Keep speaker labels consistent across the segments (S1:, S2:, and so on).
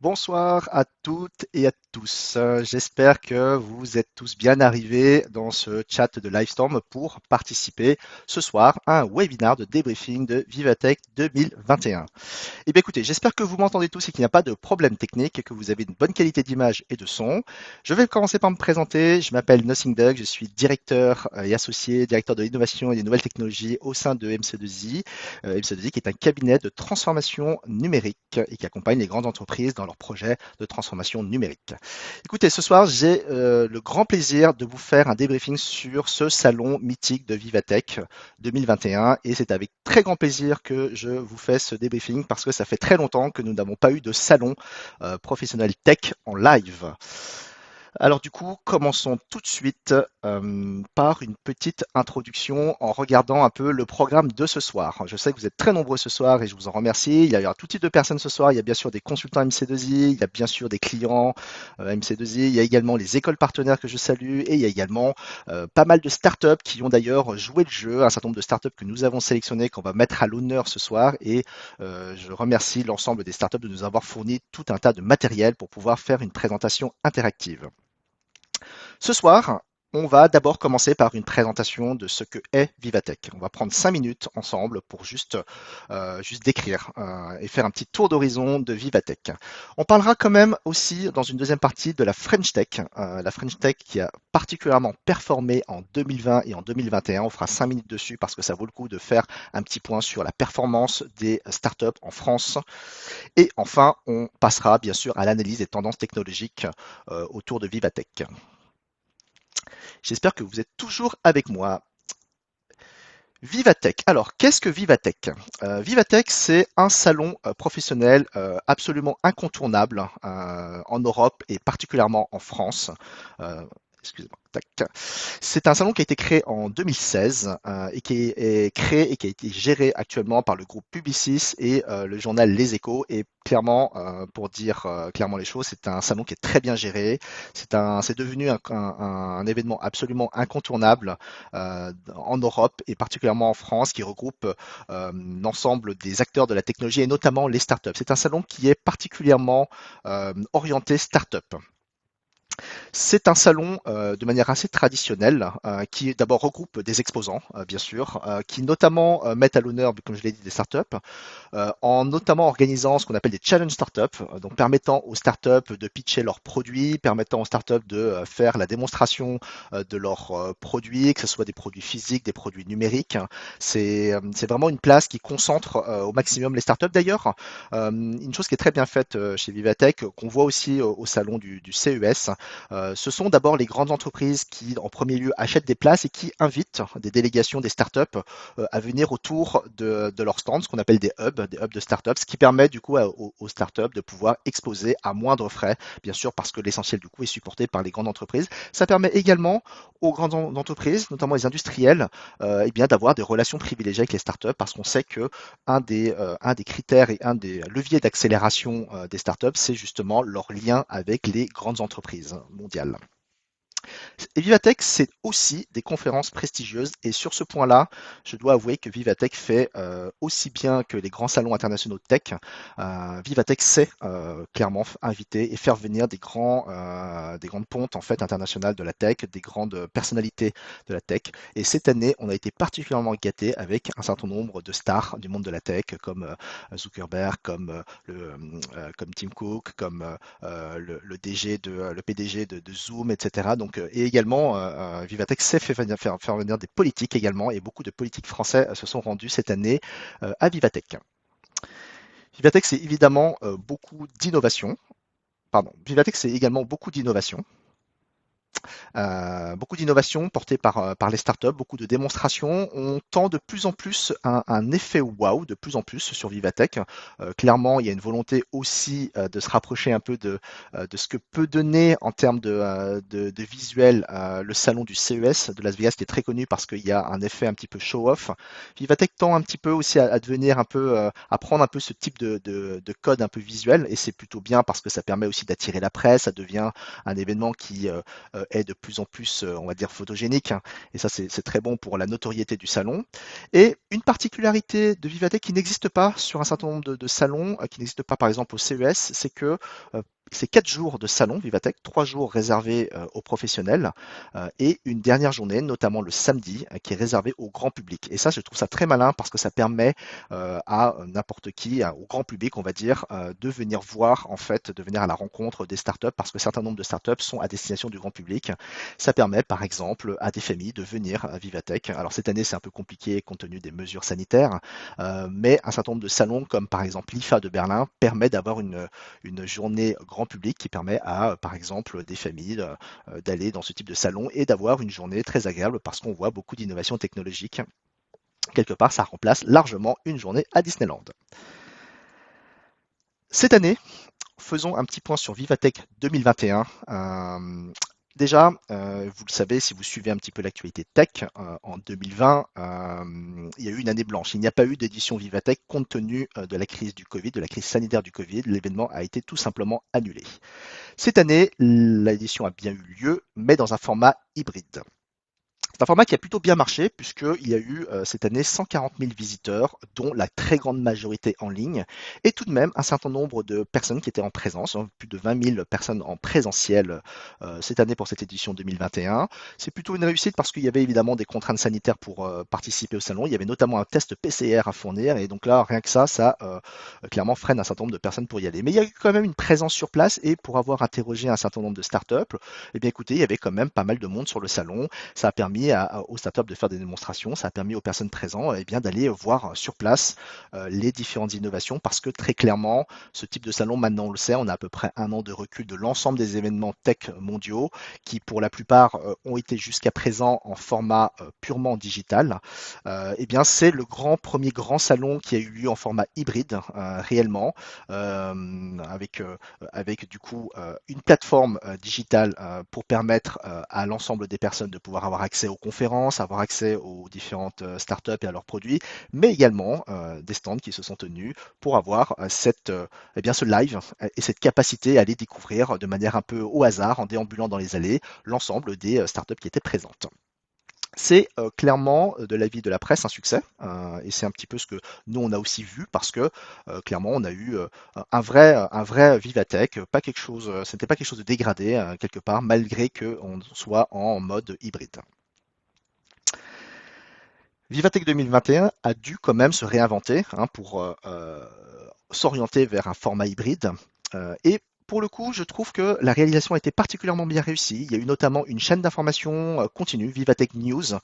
S1: Bonsoir à toutes et à tous. J'espère que vous êtes tous bien arrivés dans ce chat de Livestorm pour participer ce soir à un webinar de débriefing de Vivatech 2021. Eh bien écoutez, j'espère que vous m'entendez tous et qu'il n'y a pas de problème technique et que vous avez une bonne qualité d'image et de son. Je vais commencer par me présenter. Je m'appelle Nothing Doug, je suis directeur et associé, directeur de l'innovation et des nouvelles technologies au sein de MC2I. MC2I qui est un cabinet de transformation numérique et qui accompagne les grandes entreprises dans leurs projets de transformation numérique. Écoutez, ce soir, j'ai le grand plaisir de vous faire un débriefing sur ce salon mythique de Vivatech 2021 et c'est avec très grand plaisir que je vous fais ce débriefing parce que ça fait très longtemps que nous n'avons pas eu de salon professionnel tech en live. Alors du coup, commençons tout de suite par une petite introduction en regardant un peu le programme de ce soir. Je sais que vous êtes très nombreux ce soir et je vous en remercie. Il y a tout type de personnes ce soir. Il y a bien sûr des consultants MC2I, il y a bien sûr des clients MC2I, il y a également les écoles partenaires que je salue et il y a également pas mal de startups qui ont d'ailleurs joué le jeu, un certain nombre de startups que nous avons sélectionnées, qu'on va mettre à l'honneur ce soir et je remercie l'ensemble des startups de nous avoir fourni tout un tas de matériel pour pouvoir faire une présentation interactive. Ce soir, on va d'abord commencer par une présentation de ce que est Vivatech. On va prendre 5 minutes ensemble pour juste décrire et faire un petit tour d'horizon de Vivatech. On parlera quand même aussi dans une deuxième partie de la French Tech qui a particulièrement performé en 2020 et en 2021. On fera 5 minutes dessus parce que ça vaut le coup de faire un petit point sur la performance des startups en France. Et enfin, on passera bien sûr à l'analyse des tendances technologiques autour de Vivatech. J'espère que vous êtes toujours avec moi. Vivatech. Alors, qu'est-ce que Vivatech? Vivatech, c'est un salon professionnel absolument incontournable en Europe et particulièrement en France. Euh, Excusez-moi. Tac. C'est un salon qui a été créé en 2016 et qui est créé et qui a été géré actuellement par le groupe Publicis et le journal Les Échos. Et clairement, pour dire clairement les choses, c'est un salon qui est très bien géré. C'est devenu un événement absolument incontournable en Europe et particulièrement en France, qui regroupe l'ensemble des acteurs de la technologie et notamment les startups. C'est un salon qui est particulièrement orienté startup. C'est un salon de manière assez traditionnelle qui d'abord regroupe des exposants, bien sûr, qui notamment mettent à l'honneur, comme je l'ai dit, des startups, en notamment organisant ce qu'on appelle des challenge startups, donc permettant aux startups de pitcher leurs produits, permettant aux startups de faire la démonstration de leurs produits, que ce soit des produits physiques, des produits numériques. C'est vraiment une place qui concentre au maximum les startups. D'ailleurs, une chose qui est très bien faite chez Vivatech, qu'on voit aussi au salon du CES, ce sont d'abord les grandes entreprises qui, en premier lieu, achètent des places et qui invitent des délégations des startups à venir autour de leur stand, ce qu'on appelle des hubs de startups, ce qui permet du coup aux startups de pouvoir exposer à moindre frais, bien sûr parce que l'essentiel du coup est supporté par les grandes entreprises. Ça permet également aux grandes entreprises, notamment les industriels, eh bien d'avoir des relations privilégiées avec les startups parce qu'on sait que un des critères et un des leviers d'accélération des startups, c'est justement leur lien avec les grandes entreprises mondiales. Et Vivatech, c'est aussi des conférences prestigieuses. Et sur ce point-là, je dois avouer que Vivatech fait aussi bien que les grands salons internationaux de tech. Vivatech sait clairement inviter et faire venir des grandes pontes en fait internationales de la tech, des grandes personnalités de la tech. Et cette année, on a été particulièrement gâté avec un certain nombre de stars du monde de la tech, comme Zuckerberg, comme Tim Cook, comme le DG le PDG de Zoom, etc. Donc, et également, Vivatech sait faire venir des politiques également, et beaucoup de politiques français se sont rendus cette année à Vivatech. Vivatech, c'est évidemment beaucoup d'innovation. Pardon, Vivatech, c'est également beaucoup d'innovations portées par les startups, beaucoup de démonstrations. On tend de plus en plus un effet wow, de plus en plus sur Vivatech. Clairement, il y a une volonté aussi de se rapprocher un peu de ce que peut donner en termes de visuel le salon du CES de Las Vegas, qui est très connu parce qu'il y a un effet un petit peu show-off. Vivatech tend un petit peu aussi à devenir un peu, à prendre un peu ce type de code un peu visuel, et c'est plutôt bien parce que ça permet aussi d'attirer la presse, ça devient un événement est de plus en plus, on va dire, photogénique, hein, et ça c'est très bon pour la notoriété du salon. Et une particularité de Vivatech qui n'existe pas sur un certain nombre de salons, qui n'existe pas par exemple au CES, c'est que c'est 4 jours de salon Vivatech, 3 jours réservés aux professionnels et une dernière journée, notamment le samedi, qui est réservée au grand public. Et ça, je trouve ça très malin parce que ça permet à n'importe qui, au grand public, on va dire, de venir voir, en fait, de venir à la rencontre des startups parce que certains nombres de startups sont à destination du grand public. Ça permet, par exemple, à des familles de venir à Vivatech. Alors cette année, c'est un peu compliqué compte tenu des mesures sanitaires, mais un certain nombre de salons, comme par exemple l'IFA de Berlin, permet d'avoir une journée grand public qui permet à, par exemple, des familles d'aller dans ce type de salon et d'avoir une journée très agréable parce qu'on voit beaucoup d'innovations technologiques. Quelque part, ça remplace largement une journée à Disneyland. Cette année, faisons un petit point sur Vivatech 2021. Déjà, vous le savez, si vous suivez un petit peu l'actualité tech, en 2020, il y a eu une année blanche. Il n'y a pas eu d'édition Vivatech compte tenu de la crise du Covid, de la crise sanitaire du Covid. L'événement a été tout simplement annulé. Cette année, l'édition a bien eu lieu, mais dans un format hybride. C'est un format qui a plutôt bien marché puisqu'il y a eu cette année 140 000 visiteurs, dont la très grande majorité en ligne, et tout de même un certain nombre de personnes qui étaient en présence, hein, plus de 20 000 personnes en présentiel cette année pour cette édition 2021. C'est plutôt une réussite parce qu'il y avait évidemment des contraintes sanitaires pour participer au salon. Il y avait notamment un test PCR à fournir, et donc là, rien que ça clairement freine un certain nombre de personnes pour y aller. Mais il y a eu quand même une présence sur place, et pour avoir interrogé un certain nombre de startups, eh bien écoutez, il y avait quand même pas mal de monde sur le salon. Ça a permis aux startups de faire des démonstrations, ça a permis aux personnes présentes eh bien, d'aller voir sur place les différentes innovations parce que très clairement, ce type de salon, maintenant on le sait, on a à peu près un an de recul de l'ensemble des événements tech mondiaux qui pour la plupart ont été jusqu'à présent en format purement digital. Eh bien, c'est le premier grand salon qui a eu lieu en format hybride réellement avec du coup une plateforme digitale pour permettre à l'ensemble des personnes de pouvoir avoir accès aux conférences, avoir accès aux différentes startups et à leurs produits, mais également des stands qui se sont tenus pour avoir eh bien, ce live et cette capacité à aller découvrir de manière un peu au hasard, en déambulant dans les allées, l'ensemble des startups qui étaient présentes. C'est clairement, de l'avis de la presse, un succès, et c'est un petit peu ce que nous on a aussi vu parce que clairement on a eu un vrai Vivatech, pas quelque chose, c'était pas quelque chose de dégradé quelque part, malgré qu'on soit en mode hybride. Vivatech 2021 a dû quand même se réinventer pour s'orienter vers un format hybride. Et pour le coup, je trouve que la réalisation a été particulièrement bien réussie. Il y a eu notamment une chaîne d'information continue, Vivatech News,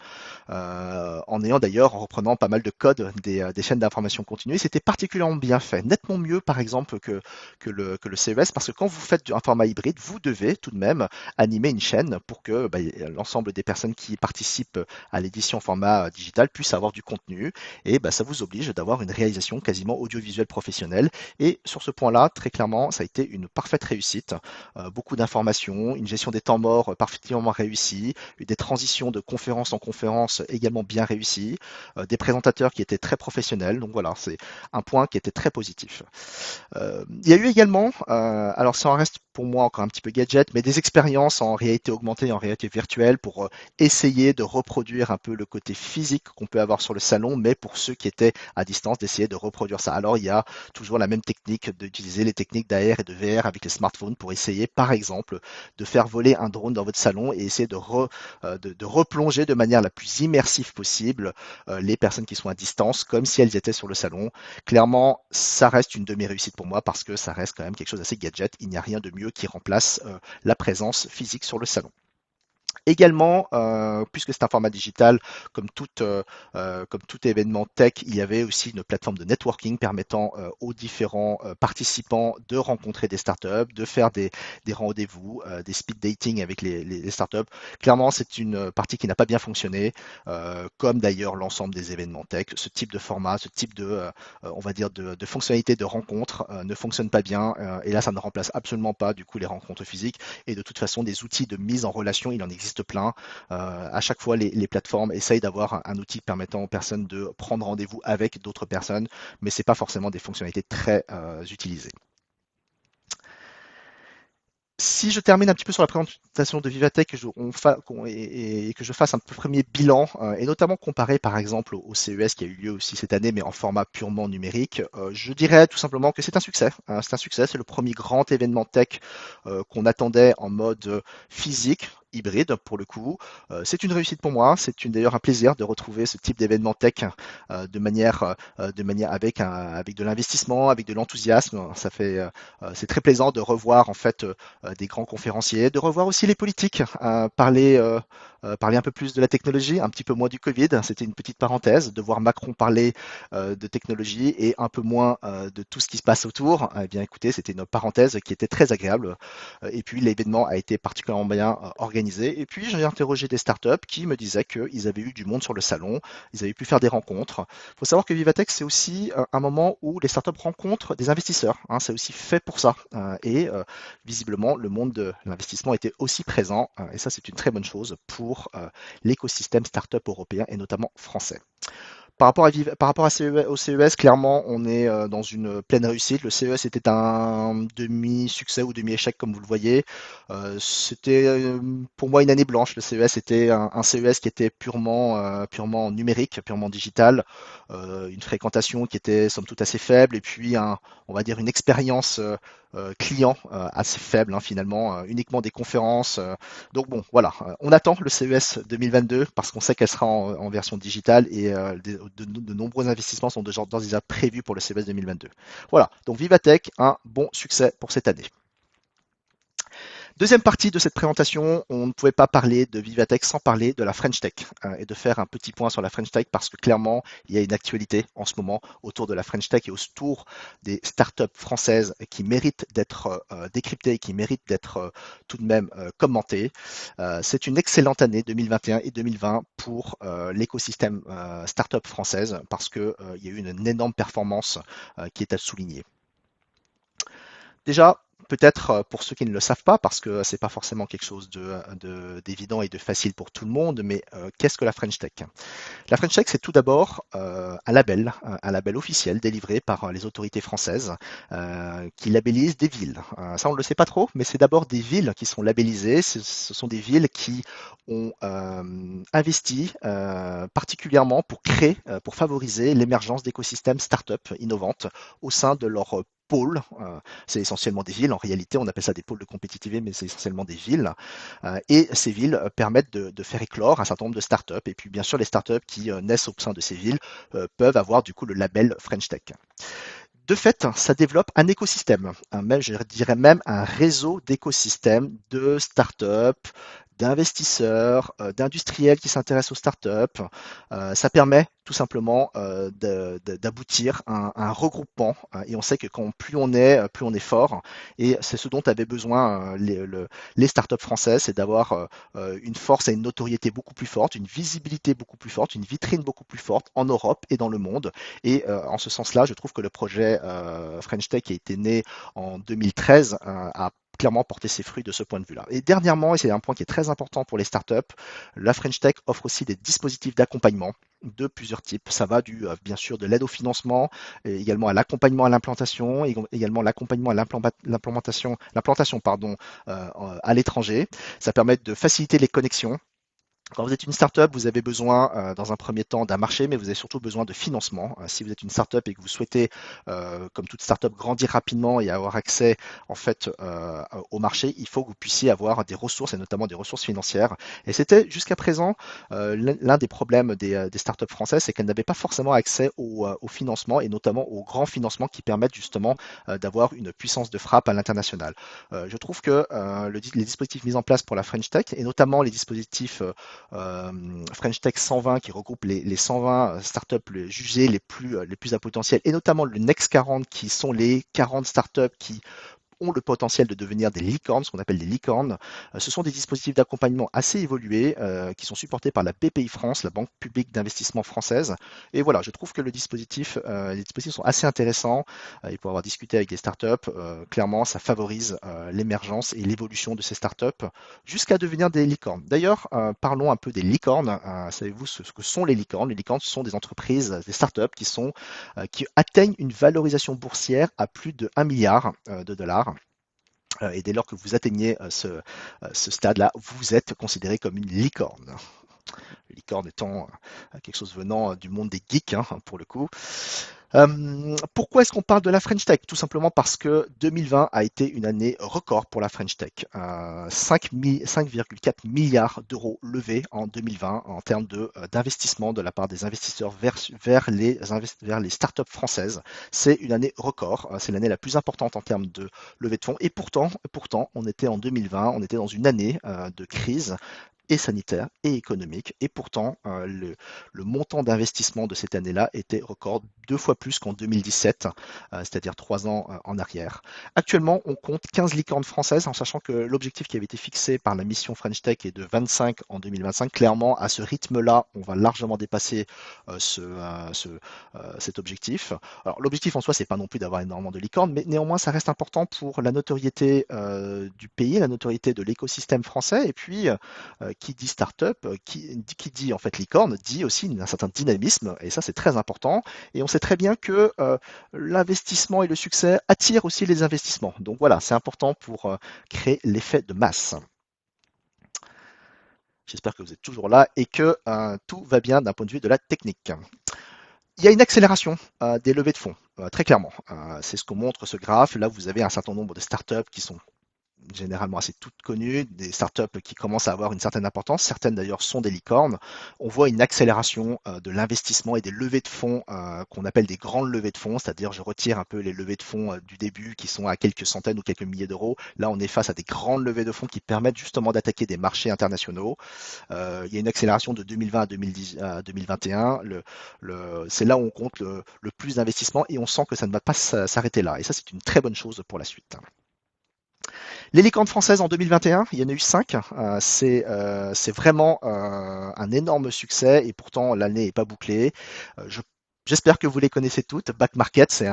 S1: en reprenant pas mal de codes des chaînes d'information continue. C'était particulièrement bien fait, nettement mieux par exemple que le CES, parce que quand vous faites un format hybride, vous devez tout de même animer une chaîne pour que l'ensemble des personnes qui participent à l'édition format digital puissent avoir du contenu, et ça vous oblige d'avoir une réalisation quasiment audiovisuelle professionnelle. Et sur ce point-là, très clairement, ça a été une parfaite réussite. Beaucoup d'informations, une gestion des temps morts parfaitement réussie, des transitions de conférence en conférence également bien réussies, des présentateurs qui étaient très professionnels. Donc voilà, c'est un point qui était très positif. Il y a eu également, alors ça en reste pour moi encore un petit peu gadget, mais des expériences en réalité augmentée, en réalité virtuelle pour essayer de reproduire un peu le côté physique qu'on peut avoir sur le salon, mais pour ceux qui étaient à distance, d'essayer de reproduire ça. Alors il y a toujours la même technique d'utiliser les techniques d'AR et de VR avec les smartphones pour essayer, par exemple, de faire voler un drone dans votre salon et essayer de replonger de manière la plus immersive possible les personnes qui sont à distance, comme si elles étaient sur le salon. Clairement, ça reste une de mes réussites pour moi parce que ça reste quand même quelque chose d'assez gadget. Il n'y a rien de mieux qui remplace la présence physique sur le salon. Également, puisque c'est un format digital, comme tout événement tech, il y avait aussi une plateforme de networking permettant aux différents participants de rencontrer des startups, de faire des rendez-vous, des speed dating avec les startups. Clairement, c'est une partie qui n'a pas bien fonctionné, comme d'ailleurs l'ensemble des événements tech. Ce type de format, ce type on va dire, de fonctionnalité de rencontre ne fonctionne pas bien, et là, ça ne remplace absolument pas du coup les rencontres physiques. Et de toute façon, des outils de mise en relation, il en existe plein. À chaque fois, les plateformes essayent d'avoir un outil permettant aux personnes de prendre rendez-vous avec d'autres personnes, mais ce n'est pas forcément des fonctionnalités très utilisées. Si je termine un petit peu sur la présentation de Vivatech et que je fasse un premier bilan, et notamment comparé par exemple au CES qui a eu lieu aussi cette année, mais en format purement numérique, je dirais tout simplement que c'est un succès. C'est un succès, c'est le premier grand événement tech qu'on attendait en mode physique, hybride pour le coup. C'est une réussite pour moi, d'ailleurs un plaisir de retrouver ce type d'événement tech de manière avec de l'investissement, avec de l'enthousiasme. C'est très plaisant de revoir en fait des grands conférenciers, de revoir aussi les politiques parler un peu plus de la technologie, un petit peu moins du Covid. C'était une petite parenthèse, de voir Macron parler de technologie et un peu moins de tout ce qui se passe autour. Eh bien, écoutez, c'était une parenthèse qui était très agréable. Et puis, l'événement a été particulièrement bien organisé. Et puis, j'ai interrogé des startups qui me disaient qu'ils avaient eu du monde sur le salon, ils avaient pu faire des rencontres. Il faut savoir que Vivatech, c'est aussi un moment où les startups rencontrent des investisseurs. Hein, c'est aussi fait pour ça. Visiblement, le monde de l'investissement était aussi présent, et ça c'est une très bonne chose pour l'écosystème startup européen et notamment français. Au CES, clairement, on est dans une pleine réussite. Le CES était un demi-succès ou demi-échec, comme vous le voyez. C'était pour moi une année blanche. Le CES était un CES qui était purement numérique, purement digital, une fréquentation qui était somme toute assez faible, et puis on va dire une expérience client assez faible hein, finalement, uniquement des conférences. Donc bon, voilà, on attend le CES 2022 parce qu'on sait qu'elle sera en version digitale et de nombreux investissements sont déjà prévus pour le CES 2022. Voilà, donc Vivatech, un bon succès pour cette année. Deuxième partie de cette présentation, on ne pouvait pas parler de Vivatech sans parler de la French Tech et de faire un petit point sur la French Tech parce que clairement, il y a une actualité en ce moment autour de la French Tech et autour des startups françaises qui méritent d'être décryptées, qui méritent d'être tout de même commentées. C'est une excellente année 2021 et 2020 pour l'écosystème startup française parce qu'il y a eu une énorme performance qui est à souligner. Déjà, peut-être pour ceux qui ne le savent pas, parce que c'est pas forcément quelque chose d'évident et de facile pour tout le monde, mais qu'est-ce que la French Tech? La French Tech, c'est tout d'abord un label officiel délivré par les autorités françaises qui labellisent des villes. Ça, on ne le sait pas trop, mais c'est d'abord des villes qui sont labellisées. Ce sont des villes qui ont investi particulièrement pour créer, pour favoriser l'émergence d'écosystèmes start-up innovantes au sein de leur pôle. C'est essentiellement des villes. En réalité, on appelle ça des pôles de compétitivité, mais c'est essentiellement des villes. Et ces villes permettent de faire éclore un certain nombre de startups. Et puis, bien sûr, les startups qui naissent au sein de ces villes peuvent avoir du coup le label French Tech. De fait, ça développe un écosystème, même, je dirais même un réseau d'écosystèmes de startups, d'investisseurs, d'industriels qui s'intéressent aux startups. Ça permet tout simplement d'aboutir à un regroupement. Et on sait que plus on est fort. Et c'est ce dont avaient besoin les startups françaises, c'est d'avoir une force et une notoriété beaucoup plus forte, une visibilité beaucoup plus forte, une vitrine beaucoup plus forte en Europe et dans le monde. Et en ce sens-là, je trouve que le projet French Tech qui a été né en 2013 a clairement porté ses fruits de ce point de vue-là. Et dernièrement, et c'est un point qui est très important pour les startups, la French Tech offre aussi des dispositifs d'accompagnement de plusieurs types. Ça va bien sûr de l'aide au financement, et également à l'accompagnement à l'implantation, également l'accompagnement à l'implantation à l'étranger. Ça permet de faciliter les connexions. Quand vous êtes une startup, vous avez besoin, dans un premier temps, d'un marché, mais vous avez surtout besoin de financement. Si vous êtes une startup et que vous souhaitez, comme toute startup, grandir rapidement et avoir accès en fait au marché, il faut que vous puissiez avoir des ressources et notamment des ressources financières. Et c'était jusqu'à présent l'un des problèmes des startups françaises, c'est qu'elles n'avaient pas forcément accès au financement et notamment aux grands financements qui permettent justement d'avoir une puissance de frappe à l'international. Je trouve que les dispositifs mis en place pour la French Tech et notamment les dispositifs French Tech 120 qui regroupe les 120 startups jugées les plus à potentiel et notamment le Next 40 qui sont les 40 startups qui ont le potentiel de devenir des licornes, ce qu'on appelle des licornes. Ce sont des dispositifs d'accompagnement assez évolués qui sont supportés par la BPI France, la Banque publique d'investissement française. Et voilà, je trouve que les dispositifs sont assez intéressants. Et pour avoir discuté avec des startups, clairement, ça favorise l'émergence et l'évolution de ces startups jusqu'à devenir des licornes. D'ailleurs, parlons un peu des licornes. Savez-vous ce que sont les licornes? Les licornes, ce sont des entreprises, des startups qui atteignent une valorisation boursière à plus de 1 milliard de dollars. Et dès lors que vous atteignez ce stade-là, vous êtes considéré comme une licorne. Licorne étant quelque chose venant du monde des geeks, hein, pour le coup. Pourquoi est-ce qu'on parle de la French Tech? Tout simplement parce que 2020 a été une année record pour la French Tech. 5,4 milliards d'euros levés en 2020 en termes d'investissement de la part des investisseurs vers les startups françaises. C'est une année record. C'est l'année la plus importante en termes de levée de fonds. Et pourtant, on était en 2020, on était dans une année de crise et sanitaire et économique. Et pourtant, le montant d'investissement de cette année-là était record 2 fois plus qu'en 2017, c'est-à-dire 3 ans en arrière. Actuellement, on compte 15 licornes françaises, en sachant que l'objectif qui avait été fixé par la mission French Tech est de 25 en 2025. Clairement, à ce rythme-là, on va largement dépasser cet objectif. Alors, l'objectif en soi, c'est pas non plus d'avoir énormément de licornes, mais néanmoins, ça reste important pour la notoriété du pays, la notoriété de l'écosystème français, et puis qui dit startup, qui dit en fait licorne, dit aussi un certain dynamisme, et ça c'est très important. Et on sait très bien que l'investissement et le succès attirent aussi les investissements. Donc voilà, c'est important pour créer l'effet de masse. J'espère que vous êtes toujours là et que tout va bien d'un point de vue de la technique. Il y a une accélération des levées de fonds, très clairement. C'est ce qu'on montre ce graphe. Là, vous avez un certain nombre de startups qui sont généralement assez toutes connues, des startups qui commencent à avoir une certaine importance. Certaines d'ailleurs sont des licornes. On voit une accélération de l'investissement et des levées de fonds qu'on appelle des grandes levées de fonds, c'est-à-dire je retire un peu les levées de fonds du début qui sont à quelques centaines ou quelques milliers d'euros. Là, on est face à des grandes levées de fonds qui permettent justement d'attaquer des marchés internationaux. Il y a une accélération de 2020 à 2010, à 2021. C'est là où on compte le plus d'investissement et on sent que ça ne va pas s'arrêter là. Et ça, c'est une très bonne chose pour la suite. Les licornes françaises en 2021, il y en a eu 5. C'est vraiment un énorme succès et pourtant l'année n'est pas bouclée. J'espère que vous les connaissez toutes. Back Market,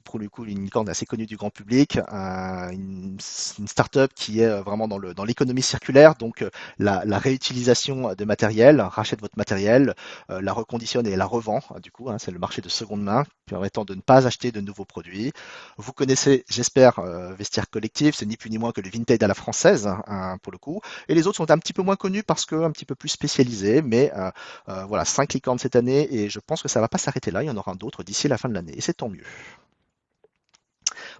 S1: pour le coup une licorne assez connue du grand public, une startup qui est vraiment dans l'économie circulaire, donc la réutilisation de matériel, rachète votre matériel, la reconditionne et la revend. Du coup, hein, c'est le marché de seconde main permettant de ne pas acheter de nouveaux produits. Vous connaissez, j'espère, Vestiaire Collectif, c'est ni plus ni moins que le Vinted à la française, hein, pour le coup. Et les autres sont un petit peu moins connus parce que un petit peu plus spécialisés, mais voilà, 5 licornes cette année et je pense que ça ne va pas s'arrêter là, il y en aura d'autres d'ici la fin de l'année et c'est tant mieux.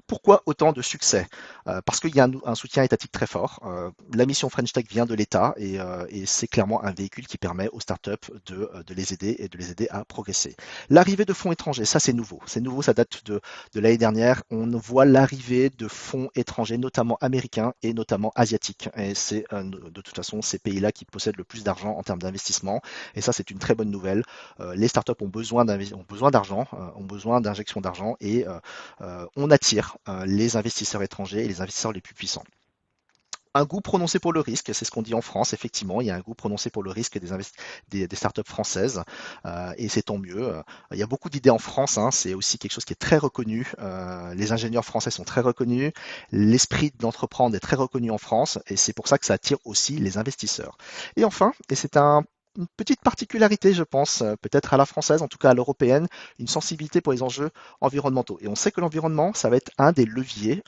S1: Pourquoi autant de succès? Parce qu'il y a un soutien étatique très fort. La mission French Tech vient de l'État et c'est clairement un véhicule qui permet aux startups de les aider et de les aider à progresser. L'arrivée de fonds étrangers, ça c'est nouveau. C'est nouveau, ça date de l'année dernière. On voit l'arrivée de fonds étrangers, notamment américains et notamment asiatiques. Et c'est de toute façon ces pays-là qui possèdent le plus d'argent en termes d'investissement. Et ça c'est une très bonne nouvelle. Les startups ont besoin d'argent, ont besoin d'injection d'argent et on attire les investisseurs étrangers et les investisseurs les plus puissants. Un goût prononcé pour le risque, c'est ce qu'on dit en France, effectivement, il y a un goût prononcé pour le risque des startups françaises, et c'est tant mieux. Il y a beaucoup d'idées en France, hein, c'est aussi quelque chose qui est très reconnu. Les ingénieurs français sont très reconnus, l'esprit d'entreprendre est très reconnu en France, et c'est pour ça que ça attire aussi les investisseurs. Et enfin, et c'est une petite particularité, je pense, peut-être à la française, en tout cas à l'européenne, une sensibilité pour les enjeux environnementaux. Et on sait que l'environnement, ça va être un des leviers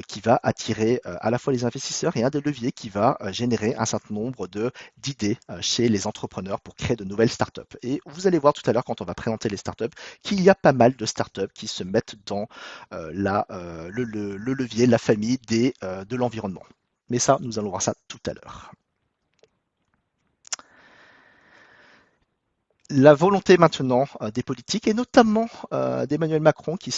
S1: qui va attirer à la fois les investisseurs et un des leviers qui va générer un certain nombre d'idées chez les entrepreneurs pour créer de nouvelles startups. Et vous allez voir tout à l'heure quand on va présenter les startups qu'il y a pas mal de startups qui se mettent dans le levier, la famille de l'environnement. Mais ça, nous allons voir ça tout à l'heure. La volonté maintenant des politiques et notamment d'Emmanuel Macron qui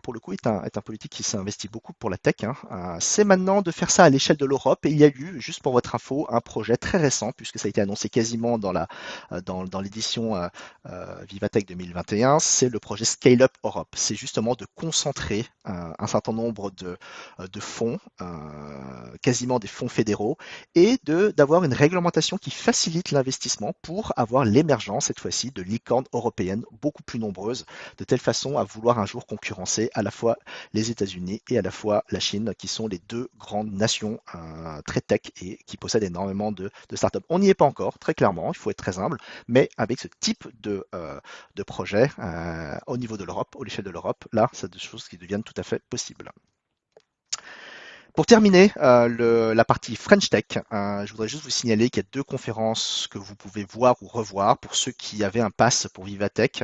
S1: pour le coup est un politique qui s'investit beaucoup pour la tech, hein, c'est maintenant de faire ça à l'échelle de l'Europe et il y a eu, juste pour votre info, un projet très récent puisque ça a été annoncé quasiment dans l'édition Vivatech 2021, c'est le projet Scale Up Europe. C'est justement de concentrer un certain nombre de fonds, quasiment des fonds fédéraux et d'avoir une réglementation qui facilite l'investissement pour avoir l'émergence cette fois-ci de licornes européennes beaucoup plus nombreuses, de telle façon à vouloir un jour concurrencer à la fois les États-Unis et à la fois la Chine, qui sont les deux grandes nations très tech et qui possèdent énormément de startups. On n'y est pas encore, très clairement, il faut être très humble, mais avec ce type de projet au niveau de l'Europe, au l'échelle de l'Europe, là, c'est des choses qui deviennent tout à fait possibles. Pour terminer la partie French Tech, je voudrais juste vous signaler qu'il y a deux conférences que vous pouvez voir ou revoir pour ceux qui avaient un pass pour Vivatech.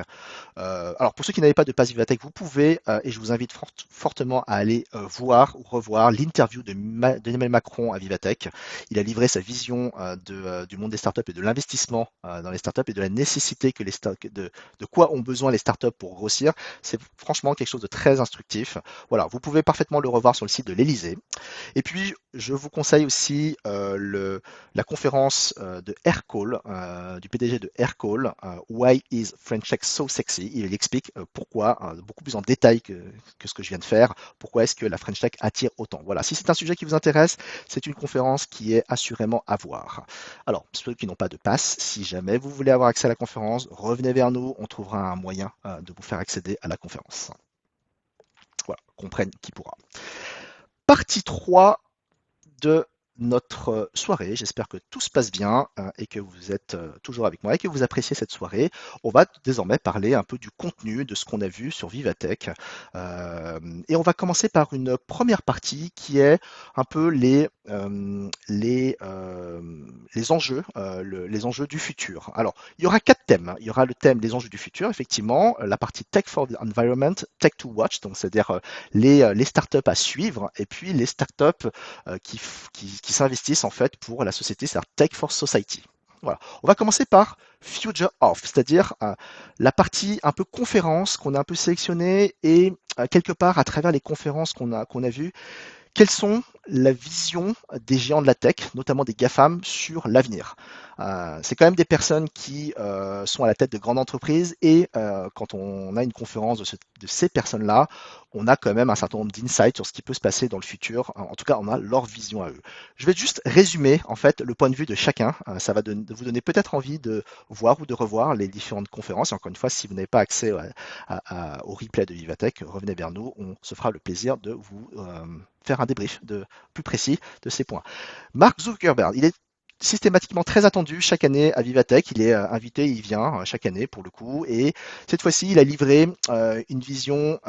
S1: Alors pour ceux qui n'avaient pas de pass Vivatech, vous pouvez, et je vous invite fortement à aller voir ou revoir l'interview d'Emmanuel Macron à Vivatech. Il a livré sa vision du monde des startups et de l'investissement dans les startups et de la nécessité que de quoi ont besoin les startups pour grossir. C'est franchement quelque chose de très instructif. Voilà, vous pouvez parfaitement le revoir sur le site de l'Elysée. Et puis, je vous conseille aussi la conférence de Aircall, du PDG de Aircall, Why is French Tech so sexy? Il explique pourquoi, beaucoup plus en détail que ce que je viens de faire, pourquoi est-ce que la French Tech attire autant. Voilà, si c'est un sujet qui vous intéresse, c'est une conférence qui est assurément à voir. Alors, ceux qui n'ont pas de passe, si jamais vous voulez avoir accès à la conférence, revenez vers nous, on trouvera un moyen de vous faire accéder à la conférence. Voilà, comprenne qui pourra. Partie 3 de notre soirée. J'espère que tout se passe bien et que vous êtes toujours avec moi et que vous appréciez cette soirée. On va désormais parler un peu du contenu de ce qu'on a vu sur Vivatech. Et on va commencer par une première partie qui est un peu les enjeux, les enjeux du futur. Alors, il y aura 4 thèmes. Il y aura le thème des enjeux du futur, effectivement, la partie Tech for the Environment, Tech to Watch, donc c'est-à-dire les startups à suivre, et puis les startups qui s'investissent en fait pour la société, c'est-à-dire Tech for Society. Voilà. On va commencer par Future of, c'est-à-dire la partie un peu conférence qu'on a un peu sélectionnée et quelque part à travers les conférences qu'on a vues, quelles sont la vision des géants de la tech, notamment des GAFAM, sur l'avenir? C'est quand même des personnes qui sont à la tête de grandes entreprises et quand on a une conférence de ces personnes-là, on a quand même un certain nombre d'insights sur ce qui peut se passer dans le futur. En tout cas, on a leur vision à eux. Je vais juste résumer en fait le point de vue de chacun. Ça va vous donner peut-être envie de voir ou de revoir les différentes conférences. Et encore une fois, si vous n'avez pas accès au replay de Vivatech, revenez vers nous. On se fera le plaisir de vous faire un débrief plus précis de ces points. Mark Zuckerberg, il est systématiquement très attendu chaque année à Vivatech. Il est invité, il vient chaque année pour le coup. Et cette fois-ci, il a livré une vision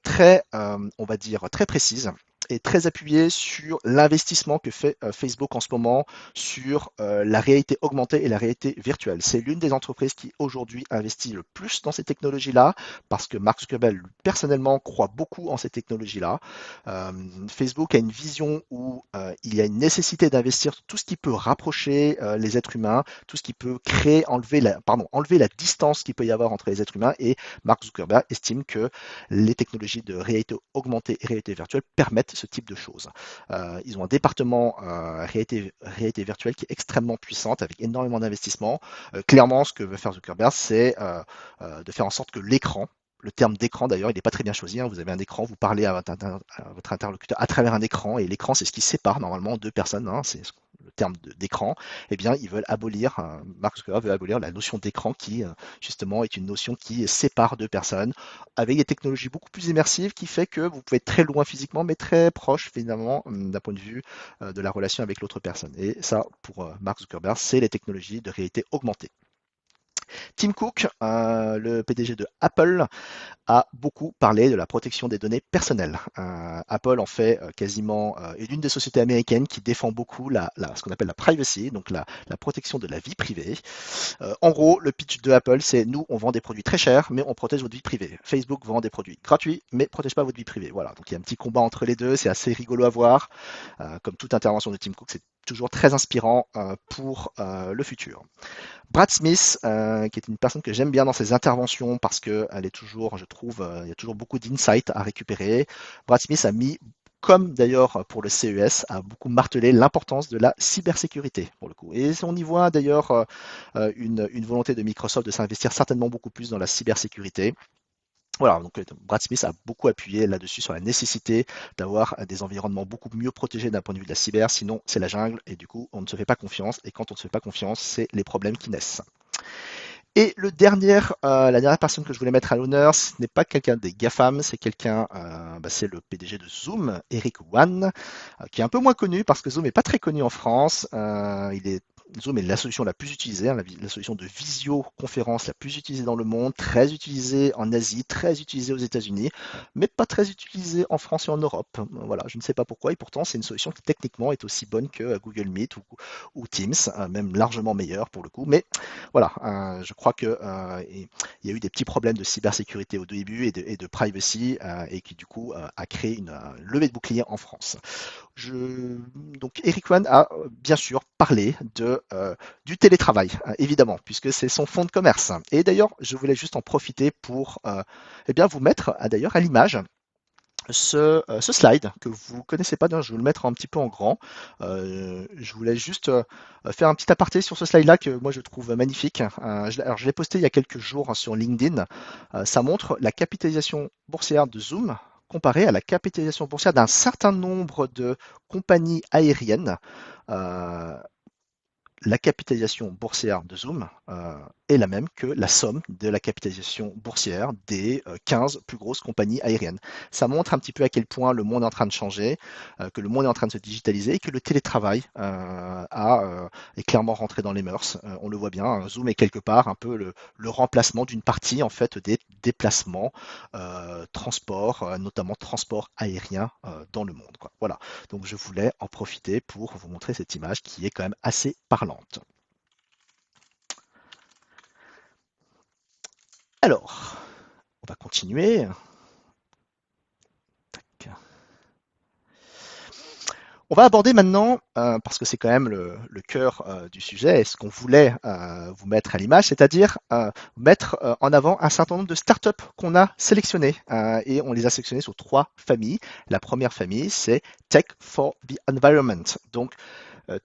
S1: très, on va dire, très précise et très appuyée sur l'investissement que fait Facebook en ce moment sur la réalité augmentée et la réalité virtuelle. C'est l'une des entreprises qui aujourd'hui investit le plus dans ces technologies-là parce que Mark Zuckerberg personnellement croit beaucoup en ces technologies-là. Facebook a une vision où il y a une nécessité d'investir tout ce qui peut rapprocher les êtres humains, tout ce qui peut créer, enlever la distance qu'il peut y avoir entre les êtres humains, et Mark Zuckerberg estime que les technologies de réalité augmentée et réalité virtuelle permettent ce type de choses. Ils ont un département réalité virtuelle qui est extrêmement puissante avec énormément d'investissements. Clairement, ce que veut faire Zuckerberg, c'est de faire en sorte que l'écran, le terme d'écran d'ailleurs, il n'est pas très bien choisi. Vous avez un écran, vous parlez à votre interlocuteur à travers un écran, et l'écran, c'est ce qui sépare normalement deux personnes. C'est le terme d'écran. Eh bien, ils veulent abolir, Mark Zuckerberg veut abolir la notion d'écran qui, justement, est une notion qui sépare deux personnes avec des technologies beaucoup plus immersives qui fait que vous pouvez être très loin physiquement, mais très proche finalement d'un point de vue de la relation avec l'autre personne. Et ça, pour Mark Zuckerberg, c'est les technologies de réalité augmentée. Tim Cook, le PDG de Apple, a beaucoup parlé de la protection des données personnelles. Apple en fait quasiment est l'une des sociétés américaines qui défend beaucoup ce qu'on appelle la privacy, donc la protection de la vie privée. En gros, le pitch de Apple, c'est nous, on vend des produits très chers, mais on protège votre vie privée. Facebook vend des produits gratuits, mais protège pas votre vie privée. Voilà, donc il y a un petit combat entre les deux, c'est assez rigolo à voir. Comme toute intervention de Tim Cook, c'est toujours très inspirant pour le futur. Brad Smith, qui est une personne que j'aime bien dans ses interventions parce qu'elle est toujours, je trouve, il y a toujours beaucoup d'insights à récupérer. Brad Smith a mis, comme d'ailleurs pour le CES, a beaucoup martelé l'importance de la cybersécurité pour le coup. Et on y voit d'ailleurs une volonté de Microsoft de s'investir certainement beaucoup plus dans la cybersécurité. Voilà, donc Brad Smith a beaucoup appuyé là-dessus sur la nécessité d'avoir des environnements beaucoup mieux protégés d'un point de vue de la cyber, sinon c'est la jungle et du coup on ne se fait pas confiance, et quand on ne se fait pas confiance, c'est les problèmes qui naissent. Et la dernière personne que je voulais mettre à l'honneur, ce n'est pas quelqu'un des GAFAM, c'est c'est le PDG de Zoom, Eric Yuan, qui est un peu moins connu parce que Zoom n'est pas très connu en France. Il est Zoom est la solution la plus utilisée, hein, la solution de visioconférence la plus utilisée dans le monde, très utilisée en Asie, très utilisée aux États-Unis, mais pas très utilisée en France et en Europe. Voilà, je ne sais pas pourquoi, et pourtant c'est une solution qui techniquement est aussi bonne que Google Meet ou Teams, même largement meilleure pour le coup. Mais voilà, je crois que il y a eu des petits problèmes de cybersécurité au début et de privacy, et qui du coup a créé une levée de bouclier en France. Donc Eric Yuan a bien sûr parlé du télétravail, évidemment, puisque c'est son fonds de commerce. Et d'ailleurs, je voulais juste en profiter pour eh bien, vous mettre d'ailleurs à l'image ce slide que vous connaissez pas, je vais le mettre un petit peu en grand. Je voulais juste faire un petit aparté sur ce slide-là que moi je trouve magnifique. Alors je l'ai posté il y a quelques jours, hein, sur LinkedIn. Ça montre la capitalisation boursière de Zoom comparée à la capitalisation boursière d'un certain nombre de compagnies aériennes. Euh, la capitalisation boursière de Zoom est la même que la somme de la capitalisation boursière des 15 plus grosses compagnies aériennes. Ça montre un petit peu à quel point le monde est en train de changer, que le monde est en train de se digitaliser et que le télétravail est clairement rentré dans les mœurs. On le voit bien, hein, Zoom est quelque part un peu le remplacement d'une partie en fait des déplacements, transports, notamment transport aérien dans le monde, quoi. Voilà. Donc je voulais en profiter pour vous montrer cette image qui est quand même assez parlante. Alors, on va continuer. On va aborder maintenant, parce que c'est quand même le cœur du sujet, et ce qu'on voulait vous mettre à l'image, c'est-à-dire mettre en avant un certain nombre de startups qu'on a sélectionnées. Et on les a sélectionnées sur 3 familles. La première famille, c'est Tech for the Environment. Donc,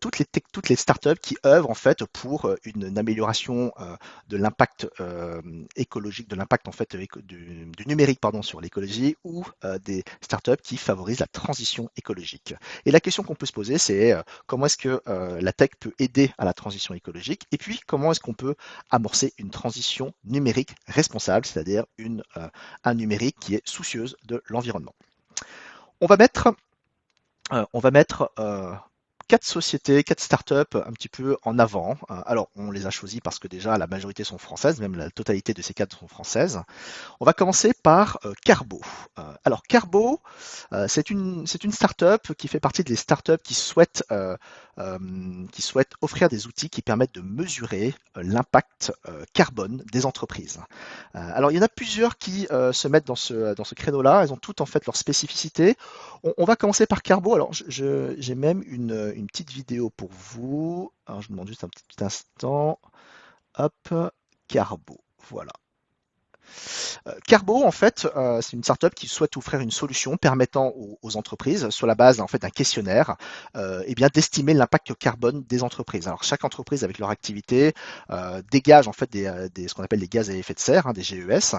S1: toutes les startups qui œuvrent en fait pour une amélioration de l'impact écologique, de l'impact en fait du numérique pardon, sur l'écologie, ou des startups qui favorisent la transition écologique. Et la question qu'on peut se poser, c'est comment est-ce que la tech peut aider à la transition écologique, et puis comment est-ce qu'on peut amorcer une transition numérique responsable, c'est-à-dire un numérique qui est soucieuse de l'environnement. On va mettre quatre sociétés, quatre startups un petit peu en avant. Alors, on les a choisis parce que déjà la majorité sont françaises, même la totalité de ces quatre sont françaises. On va commencer par Carbo. Alors Carbo, c'est une startup qui fait partie des startups qui souhaitent offrir des outils qui permettent de mesurer l'impact carbone des entreprises. Alors il y en a plusieurs qui se mettent dans ce créneau-là. Elles ont toutes en fait leurs spécificités. On va commencer par Carbo. Alors j'ai même une petite vidéo pour vous. Alors je vous demande juste un petit instant. Hop, Carbo. Voilà. Carbo, en fait, c'est une startup qui souhaite offrir une solution permettant aux entreprises, sur la base en fait d'un questionnaire, eh bien d'estimer l'impact carbone des entreprises. Alors chaque entreprise avec leur activité dégage en fait ce qu'on appelle des gaz à effet de serre, hein, des GES.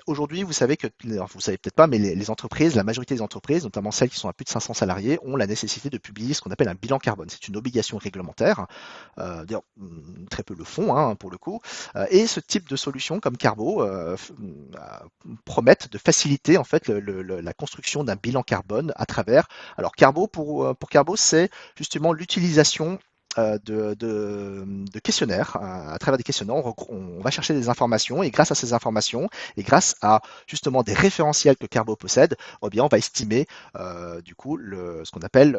S1: Aujourd'hui, vous savez que, alors, vous savez peut-être pas, mais les entreprises, la majorité des entreprises, notamment celles qui sont à plus de 500 salariés, ont la nécessité de publier ce qu'on appelle un bilan carbone. C'est une obligation réglementaire. D'ailleurs, très peu le font, hein, pour le coup. Et ce type de solution comme Carbo promettent de faciliter en fait la construction d'un bilan carbone à travers. Alors Carbo pour Carbo, c'est justement l'utilisation de questionnaires. À travers des questionnaires, on va chercher des informations, et grâce à ces informations et grâce à justement des référentiels que Carbo possède, eh bien on va estimer du coup ce qu'on appelle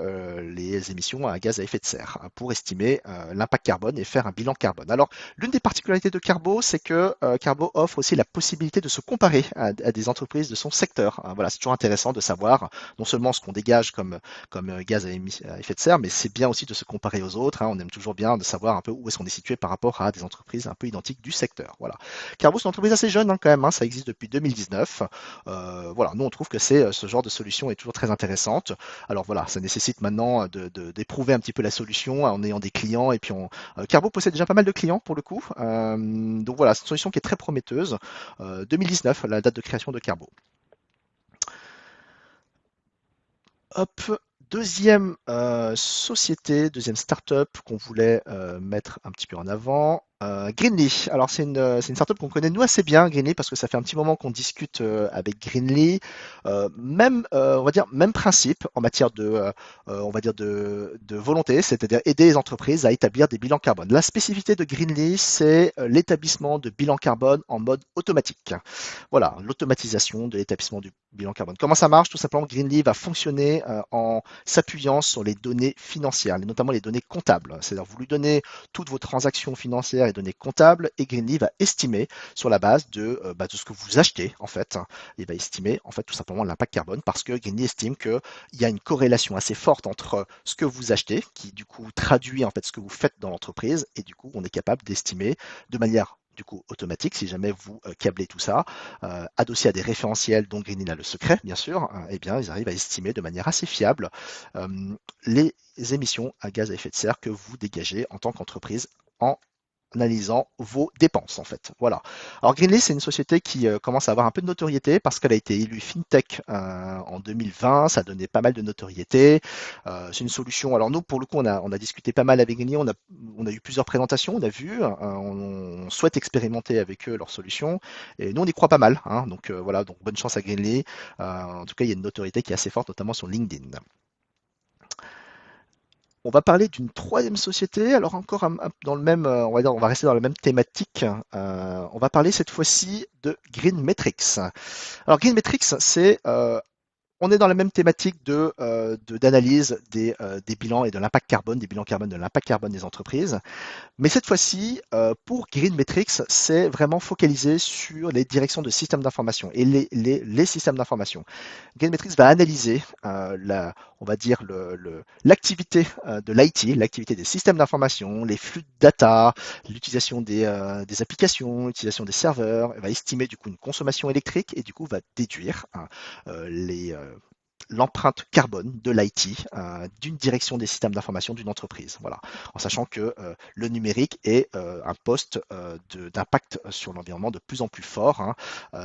S1: les émissions à gaz à effet de serre, hein, pour estimer l'impact carbone et faire un bilan carbone. Alors l'une des particularités de Carbo, c'est que Carbo offre aussi la possibilité de se comparer à des entreprises de son secteur. Voilà, c'est toujours intéressant de savoir non seulement ce qu'on dégage comme gaz à effet de serre, mais c'est bien aussi de se comparer aux autres, hein. On aime toujours bien de savoir un peu où est-ce qu'on est situé par rapport à des entreprises un peu identiques du secteur. Voilà. Carbo, c'est une entreprise assez jeune, hein, quand même, hein, ça existe depuis 2019. Voilà, nous on trouve que ce genre de solution est toujours très intéressante. Alors voilà, ça nécessite maintenant d'éprouver un petit peu la solution en ayant des clients, et puis Carbo possède déjà pas mal de clients pour le coup. Donc voilà, c'est une solution qui est très prometteuse. 2019, la date de création de Carbo. Hop, deuxième société, deuxième startup qu'on voulait mettre un petit peu en avant. Greenly. Alors c'est une startup qu'on connaît nous assez bien, Greenly, parce que ça fait un petit moment qu'on discute avec Greenly. On va dire même principe en matière on va dire de volonté, c'est-à-dire aider les entreprises à établir des bilans carbone. La spécificité de Greenly, c'est l'établissement de bilans carbone en mode automatique. Voilà, l'automatisation de l'établissement du bilan carbone. Comment ça marche? Tout simplement, Greenly va fonctionner en s'appuyant sur les données financières, et notamment les données comptables. C'est-à-dire vous lui donnez toutes vos transactions financières et données comptables et Greenly va estimer sur la base de ce que vous achetez en fait. Il va estimer en fait tout simplement l'impact carbone parce que Greenly estime qu'il y a une corrélation assez forte entre ce que vous achetez qui du coup traduit en fait ce que vous faites dans l'entreprise et du coup on est capable d'estimer de manière du coup automatique, si jamais vous câblez tout ça, adossé à des référentiels dont Greenly a le secret, bien sûr, eh bien, ils arrivent à estimer de manière assez fiable euh, les émissions à gaz à effet de serre que vous dégagez en tant qu'entreprise en analysant vos dépenses en fait. Voilà. Alors Greenly, c'est une société qui commence à avoir un peu de notoriété parce qu'elle a été élue FinTech en 2020, ça a donné pas mal de notoriété. C'est une solution. Alors nous, pour le coup, on a discuté pas mal avec Greenly, on a eu plusieurs présentations, on a vu, on souhaite expérimenter avec eux leur solution et nous on y croit pas mal. Hein, donc voilà, donc bonne chance à Greenly. En tout cas, il y a une notoriété qui est assez forte, notamment sur LinkedIn. On va parler d'une troisième société, alors encore dans le même, on va dire, on va rester dans la même thématique. On va parler cette fois-ci de Green Metrics. Alors Green Metrics, on est dans la même thématique d'analyse des bilans et de l'impact carbone, des bilans carbone, de l'impact carbone des entreprises. Mais cette fois-ci, pour Green Metrics, c'est vraiment focalisé sur les directions de systèmes d'information et les systèmes d'information. Green Metrics va analyser on va dire l'activité de l'IT, l'activité des systèmes d'information, les flux de data, l'utilisation des applications, l'utilisation des serveurs, va estimer du coup une consommation électrique et du coup va déduire l'empreinte carbone de l'IT d'une direction des systèmes d'information d'une entreprise. Voilà, en sachant que le numérique est un poste d'impact sur l'environnement de plus en plus fort. Hein.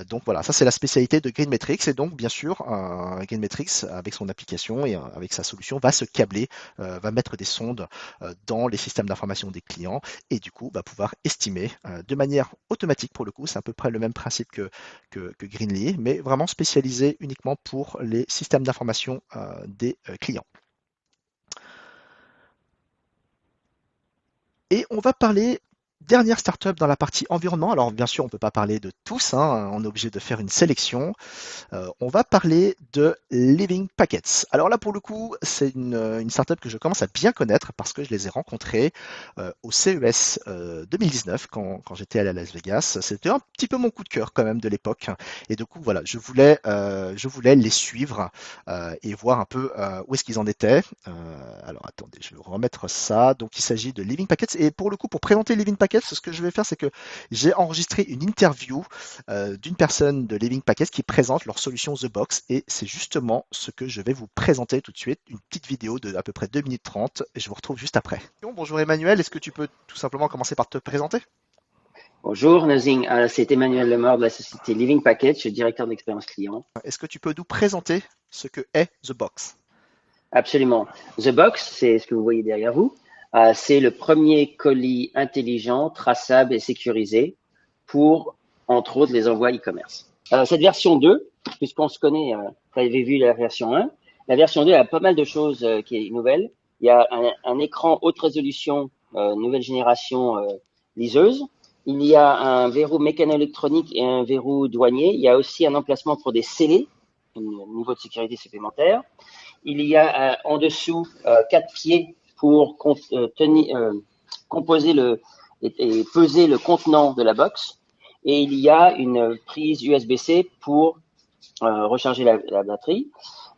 S1: Donc voilà, ça c'est la spécialité de Green Metrics et donc bien sûr Green Metrics avec son application et avec sa solution va se câbler, va mettre des sondes dans les systèmes d'information des clients et du coup va pouvoir estimer de manière automatique pour le coup, c'est à peu près le même principe que Greenly, mais vraiment spécialisé uniquement pour les systèmes d'information des clients. Et on va parler dernière startup dans la partie environnement. Alors bien sûr, on ne peut pas parler de tous, hein, on est obligé de faire une sélection. On va parler de Living Packets. Alors là, pour le coup, c'est une startup que je commence à bien connaître parce que je les ai rencontrés au CES 2019 quand j'étais allé à Las Vegas. C'était un petit peu mon coup de cœur quand même de l'époque. Et du coup, voilà, je voulais les suivre et voir un peu où est-ce qu'ils en étaient. Alors attendez, je vais remettre ça. Donc il s'agit de Living Packets. Et pour le coup, pour présenter Living Packets, ce que je vais faire, c'est que j'ai enregistré une interview d'une personne de Living Packets qui présente leur solution The Box et c'est justement ce que je vais vous présenter tout de suite, une petite vidéo de à peu près 2 minutes 30 et je vous retrouve juste après. Bonjour Emmanuel, est-ce que tu peux tout simplement commencer par te présenter?
S2: Bonjour Nazing, c'est Emmanuel Lemort de la société Living Package, je suis directeur d'expérience client.
S1: Est-ce que tu peux nous présenter ce que est The Box?
S2: Absolument. The Box, c'est ce que vous voyez derrière vous. C'est le premier colis intelligent, traçable et sécurisé pour, entre autres, les envois e-commerce. Cette version 2, puisqu'on se connaît, vous avez vu la version 1, la version 2 a pas mal de choses qui est nouvelle. Il y a un écran haute résolution, nouvelle génération liseuse. Il y a un verrou mécano-électronique et un verrou douanier. Il y a aussi un emplacement pour des scellés, un niveau de sécurité supplémentaire. Il y a en dessous 4 pieds pour composer et peser le contenant de la box. Et il y a une prise USB-C pour recharger la batterie.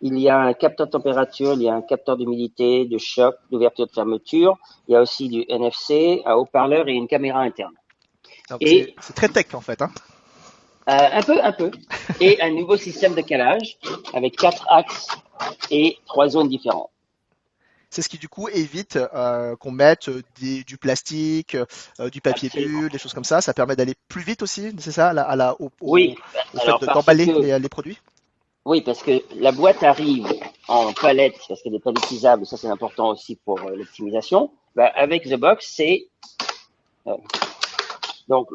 S2: Il y a un capteur de température, il y a un capteur d'humidité, de choc, d'ouverture, de fermeture. Il y a aussi du NFC, un haut-parleur et une caméra interne.
S1: C'est très tech en fait. Hein.
S2: Un peu. Et un nouveau système de calage avec 4 axes et 3 zones différentes.
S1: C'est ce qui du coup évite qu'on mette du plastique, du papier
S2: Absolument.
S1: bulle, des choses comme ça. Ça permet d'aller plus vite aussi, c'est ça,
S2: Oui,
S1: au fait
S2: alors
S1: d'emballer les produits?
S2: oui, parce que la boîte arrive en palette, parce qu'elle est palettisable, ça c'est important aussi pour l'optimisation. Avec The Box, c'est Donc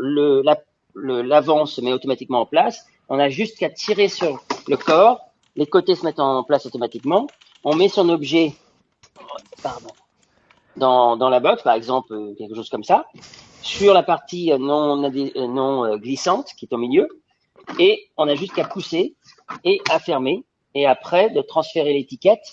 S2: l'avant se met automatiquement en place. On a juste qu'à tirer sur le corps. Les côtés se mettent en place automatiquement. On met son objet, pardon, dans la box, par exemple, quelque chose comme ça, sur la partie non glissante qui est au milieu. Et on a juste qu'à pousser et à fermer. Et après, de transférer l'étiquette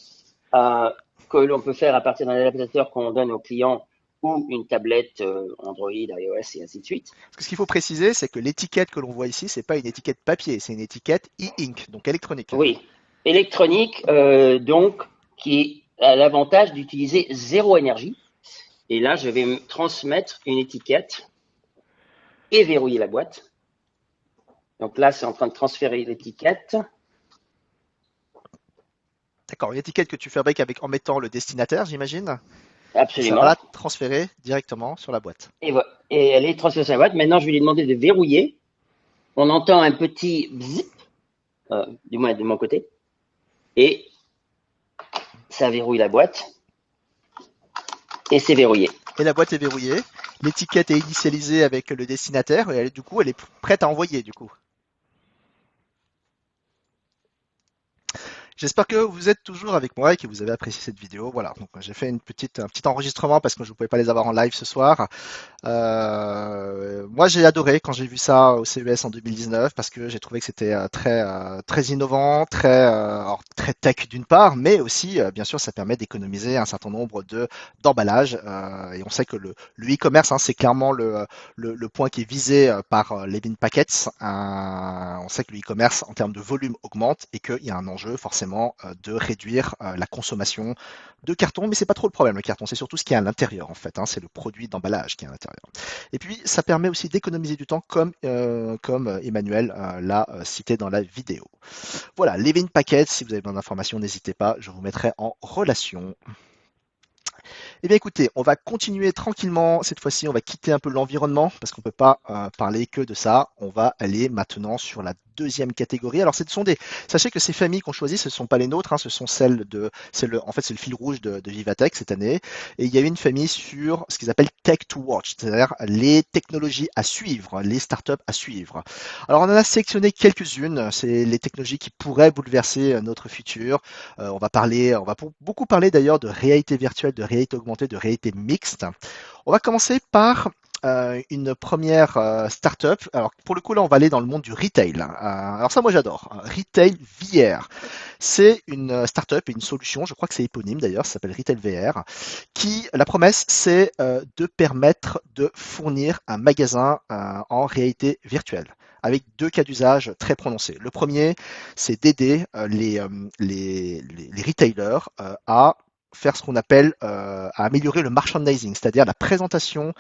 S2: que l'on peut faire à partir d'un adaptateur qu'on donne au client ou une tablette Android, iOS et ainsi de suite.
S1: Parce que ce qu'il faut préciser, c'est que l'étiquette que l'on voit ici, c'est pas une étiquette papier, c'est une étiquette e-ink, donc électronique.
S2: Oui, électronique, donc, qui a l'avantage d'utiliser zéro énergie. Et là, je vais me transmettre une étiquette et verrouiller la boîte. Donc là, c'est en train de transférer l'étiquette.
S1: D'accord, une étiquette que tu fabriques en mettant le destinataire, j'imagine, et ça va
S2: Absolument.
S1: la transférer directement sur la boîte.
S2: Et elle est transférée sur la boîte. Maintenant, je vais lui demander de verrouiller. On entend un petit zip, du moins de mon côté. Et ça verrouille la boîte. Et c'est verrouillé.
S1: Et la boîte est verrouillée, l'étiquette est initialisée avec le destinataire, et du coup, elle est prête à envoyer, du coup. J'espère que vous êtes toujours avec moi et que vous avez apprécié cette vidéo. Voilà, donc j'ai fait un petit enregistrement parce que je ne pouvais pas les avoir en live ce soir. Moi, j'ai adoré quand j'ai vu ça au CES en 2019 parce que j'ai trouvé que c'était très innovant, très tech d'une part, mais aussi, bien sûr, ça permet d'économiser un certain nombre d'emballages. Et on sait que le e-commerce, hein, c'est clairement le point qui est visé par Levin Packets. On sait que le e-commerce, en termes de volume, augmente et qu'il y a un enjeu forcément de réduire la consommation de carton, mais c'est pas trop le problème. Le carton, c'est surtout ce qui est à l'intérieur en fait. Hein, c'est le produit d'emballage qui est à l'intérieur. Et puis, ça permet aussi d'économiser du temps, comme Emmanuel l'a cité dans la vidéo. Voilà, Levin Packets. Si vous avez besoin d'informations, n'hésitez pas, je vous mettrai en relation. Eh bien écoutez, on va continuer tranquillement. Cette fois-ci, on va quitter un peu l'environnement parce qu'on ne peut pas parler que de ça. On va aller maintenant sur la deuxième catégorie. Alors, sachez que ces familles qu'on choisit, ce ne sont pas les nôtres, hein, ce sont en fait, c'est le fil rouge de Vivatech cette année. Et il y a une famille sur ce qu'ils appellent Tech to Watch, c'est-à-dire les technologies à suivre, les startups à suivre. Alors, on en a sélectionné quelques-unes. C'est les technologies qui pourraient bouleverser notre futur. On va beaucoup parler d'ailleurs de réalité virtuelle, de réalité augmentée, de réalité mixte. On va commencer par une première startup. Alors pour le coup là, on va aller dans le monde du retail. Alors ça, moi j'adore. Retail VR. C'est une startup et une solution. Je crois que c'est éponyme d'ailleurs. Ça s'appelle Retail VR. La promesse, c'est de permettre de fournir un magasin en réalité virtuelle, avec deux cas d'usage très prononcés. Le premier, c'est d'aider les retailers à faire ce qu'on appelle à améliorer le merchandising, c'est-à-dire la présentation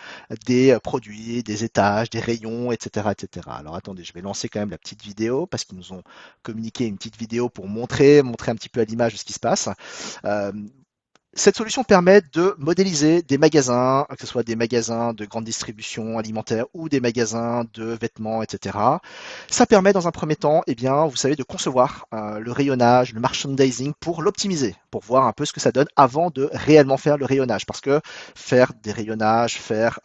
S1: des produits, des étages, des rayons, etc., etc. Alors attendez, je vais lancer quand même la petite vidéo parce qu'ils nous ont communiqué une petite vidéo pour montrer un petit peu à l'image de ce qui se passe. Euh, Cette solution permet de modéliser des magasins, que ce soit des magasins de grande distribution alimentaire ou des magasins de vêtements, etc. Ça permet dans un premier temps, eh bien, vous savez, de concevoir le rayonnage, le merchandising pour l'optimiser, pour voir un peu ce que ça donne avant de réellement faire le rayonnage. Parce que faire des rayonnages, faire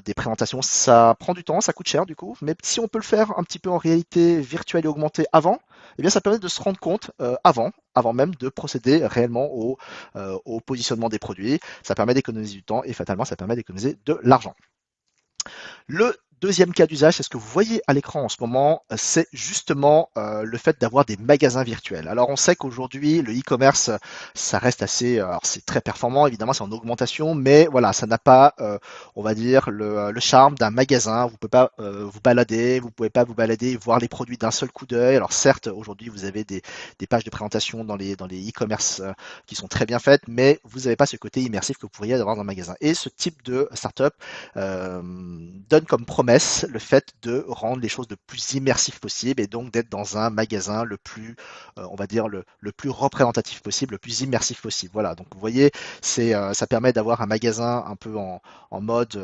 S1: des présentations, ça prend du temps, ça coûte cher du coup. Mais si on peut le faire un petit peu en réalité virtuelle et augmentée avant, eh bien, ça permet de se rendre compte avant même de procéder réellement au positionnement des produits. Ça permet d'économiser du temps et fatalement, ça permet d'économiser de l'argent. Le deuxième cas d'usage, c'est ce que vous voyez à l'écran en ce moment, c'est justement le fait d'avoir des magasins virtuels. Alors on sait qu'aujourd'hui, le e-commerce, ça reste alors c'est très performant, évidemment c'est en augmentation, mais voilà, ça n'a pas, on va dire, le charme d'un magasin. Vous pouvez pas vous balader, vous pouvez pas vous balader et voir les produits d'un seul coup d'œil. Alors certes, aujourd'hui, vous avez des pages de présentation dans les e-commerce qui sont très bien faites, mais vous n'avez pas ce côté immersif que vous pourriez avoir dans un magasin. Et ce type de startup donne comme promesse le fait de rendre les choses le plus immersif possible et donc d'être dans un magasin le plus, on va dire, le plus représentatif possible, le plus immersif possible. Voilà, donc vous voyez, ça permet d'avoir un magasin un peu en mode,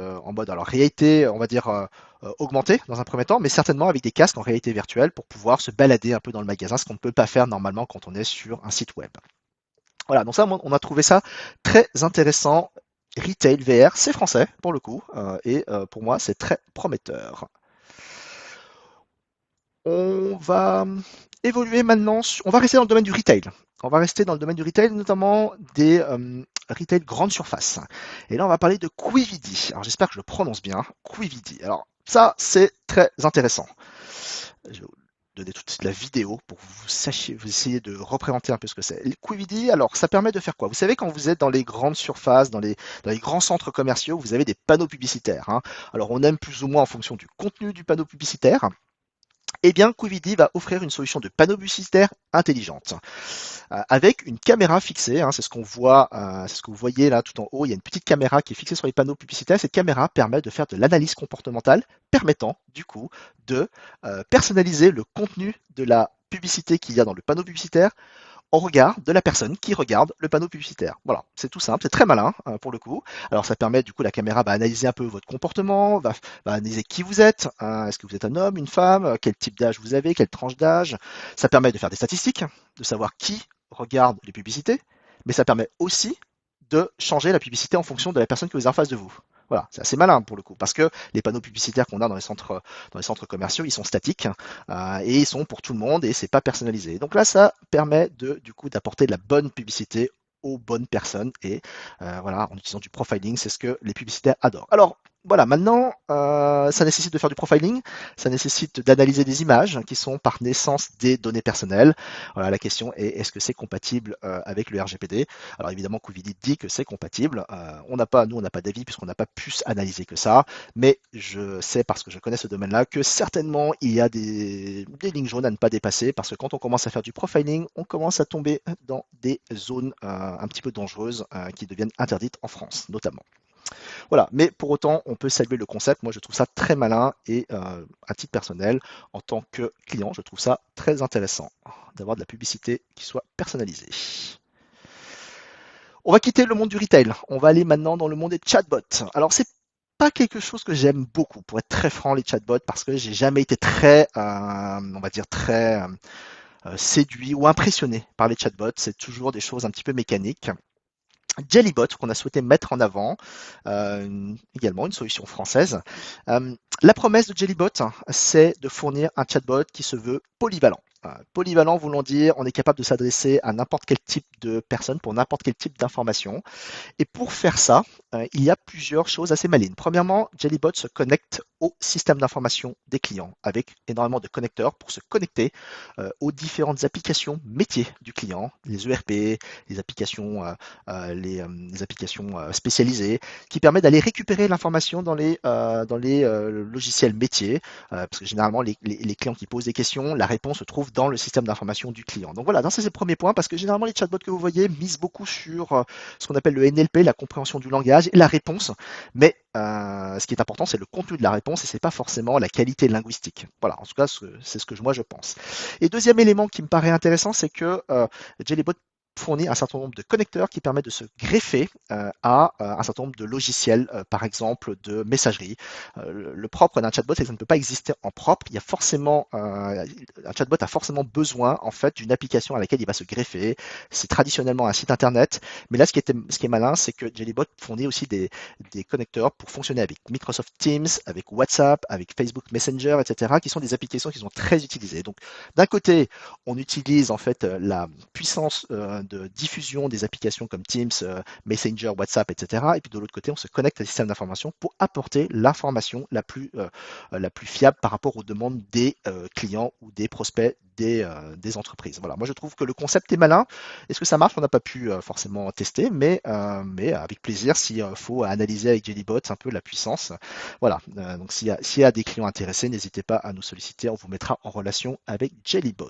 S1: alors réalité, on va dire, augmentée dans un premier temps, mais certainement avec des casques en réalité virtuelle pour pouvoir se balader un peu dans le magasin, ce qu'on ne peut pas faire normalement quand on est sur un site web. Voilà, donc ça, on a trouvé ça très intéressant Retail VR, c'est français pour le coup, et pour moi c'est très prometteur. On va évoluer maintenant, on va rester dans le domaine du retail. On va rester dans le domaine du retail, notamment des retail grande surface. Et là, on va parler de Quividi. Alors, j'espère que je le prononce bien. Quividi. Alors, ça, c'est très intéressant. Je vais vous donner tout de suite la vidéo pour que vous sachiez, vous essayez de représenter un peu ce que c'est. Le Quividi, alors, ça permet de faire quoi? Vous savez, quand vous êtes dans les grandes surfaces, dans les grands centres commerciaux, vous avez des panneaux publicitaires, hein. Alors, on aime plus ou moins en fonction du contenu du panneau publicitaire. Eh bien, Quividi va offrir une solution de panneau publicitaire intelligente avec une caméra fixée. Hein, c'est ce qu'on voit, c'est ce que vous voyez là tout en haut. Il y a une petite caméra qui est fixée sur les panneaux publicitaires. Cette caméra permet de faire de l'analyse comportementale, permettant du coup de personnaliser le contenu de la publicité qu'il y a dans le panneau publicitaire au regard de la personne qui regarde le panneau publicitaire. Voilà, c'est tout simple, c'est très malin pour le coup. Alors ça permet du coup, la caméra va analyser un peu votre comportement, va analyser qui vous êtes, hein. Est-ce que vous êtes un homme, une femme, quel type d'âge vous avez, quelle tranche d'âge. Ça permet de faire des statistiques, de savoir qui regarde les publicités, mais ça permet aussi de changer la publicité en fonction de la personne que vous avez en face de vous. Voilà, c'est assez malin pour le coup, parce que les panneaux publicitaires qu'on a dans les centres commerciaux, ils sont statiques et ils sont pour tout le monde et c'est pas personnalisé. Donc là, ça permet du coup d'apporter de la bonne publicité aux bonnes personnes et voilà, en utilisant du profiling, c'est ce que les publicitaires adorent. Alors voilà, maintenant, ça nécessite de faire du profiling, ça nécessite d'analyser des images qui sont par naissance des données personnelles. Voilà, la question est est-ce que c'est compatible avec le RGPD? Alors évidemment, Quividi dit que c'est compatible. Nous, on n'a pas d'avis puisqu'on n'a pas pu analyser que ça, mais je sais parce que je connais ce domaine-là que certainement il y a des lignes jaunes à ne pas dépasser parce que quand on commence à faire du profiling, on commence à tomber dans des zones un petit peu dangereuses qui deviennent interdites en France, notamment. Voilà, mais pour autant, on peut saluer le concept. Moi, je trouve ça très malin et à titre personnel, en tant que client, je trouve ça très intéressant d'avoir de la publicité qui soit personnalisée. On va quitter le monde du retail. On va aller maintenant dans le monde des chatbots. Alors, c'est pas quelque chose que j'aime beaucoup, pour être très franc, les chatbots, parce que j'ai jamais été très, on va dire très séduit ou impressionné par les chatbots. C'est toujours des choses un petit peu mécaniques. Jellybot qu'on a souhaité mettre en avant, également une solution française. La promesse de Jellybot, c'est de fournir un chatbot qui se veut polyvalent. Polyvalent voulant dire on est capable de s'adresser à n'importe quel type de personne pour n'importe quel type d'information. Et pour faire ça, il y a plusieurs choses assez malines. Premièrement, Jellybot se connecte au système d'information des clients avec énormément de connecteurs pour se connecter aux différentes applications métiers du client, les ERP, les applications spécialisées, qui permettent d'aller récupérer l'information dans les logiciels métiers, parce que généralement les clients qui posent des questions, la réponse se trouve dans le système d'information du client. Donc voilà, c'est le premier point, parce que généralement les chatbots que vous voyez misent beaucoup sur ce qu'on appelle le NLP, la compréhension du langage et la réponse, mais ce qui est important, c'est le contenu de la réponse et c'est pas forcément la qualité linguistique. Voilà, en tout cas, c'est ce que moi je pense. Et deuxième élément qui me paraît intéressant, c'est que Jellybot fournit un certain nombre de connecteurs qui permettent de se greffer à un certain nombre de logiciels, par exemple de messagerie. Le propre d'un chatbot, c'est que ça ne peut pas exister en propre. Il y a forcément un chatbot a forcément besoin en fait d'une application à laquelle il va se greffer. C'est traditionnellement un site internet, mais là ce qui est malin, c'est que Jellybot fournit aussi des connecteurs pour fonctionner avec Microsoft Teams, avec WhatsApp, avec Facebook Messenger, etc., qui sont des applications qui sont très utilisées. Donc d'un côté, on utilise en fait la puissance de diffusion des applications comme Teams, Messenger, WhatsApp, etc. Et puis de l'autre côté, on se connecte à des systèmes d'information pour apporter l'information la plus fiable par rapport aux demandes des clients ou des prospects des entreprises. Voilà, moi je trouve que le concept est malin. Est-ce que ça marche? On n'a pas pu forcément tester, mais avec plaisir s'il faut analyser avec Jellybot un peu la puissance. Voilà, donc s'il y a des clients intéressés, n'hésitez pas à nous solliciter, on vous mettra en relation avec Jellybot.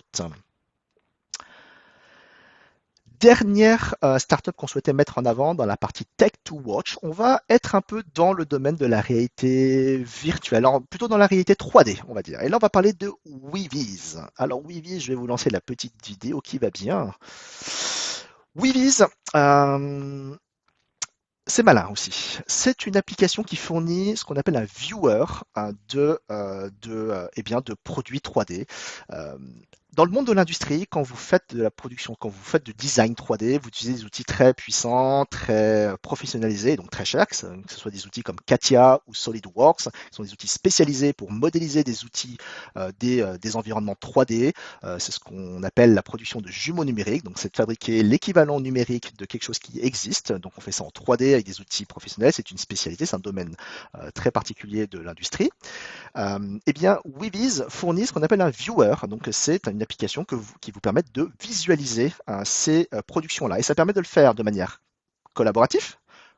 S1: Dernière startup qu'on souhaitait mettre en avant dans la partie Tech to Watch, on va être un peu dans le domaine de la réalité virtuelle, alors plutôt dans la réalité 3D, on va dire. Et là, on va parler de Weaviz. Alors Weaviz, je vais vous lancer la petite vidéo qui va bien. Weaviz, c'est malin aussi. C'est une application qui fournit ce qu'on appelle un viewer de produits 3D. Dans le monde de l'industrie, quand vous faites de la production, quand vous faites du design 3D, vous utilisez des outils très puissants, très professionnalisés, donc très chers, que ce soit des outils comme CATIA ou SolidWorks, qui sont des outils spécialisés pour modéliser des outils, des environnements 3D. C'est ce qu'on appelle la production de jumeaux numériques, donc c'est de fabriquer l'équivalent numérique de quelque chose qui existe. Donc on fait ça en 3D avec des outils professionnels, c'est une spécialité, c'est un domaine très particulier de l'industrie. Eh bien, Weaviz fournit ce qu'on appelle un viewer. Donc, c'est une application qui vous permet de visualiser ces productions-là. Et ça permet de le faire de manière collaborative,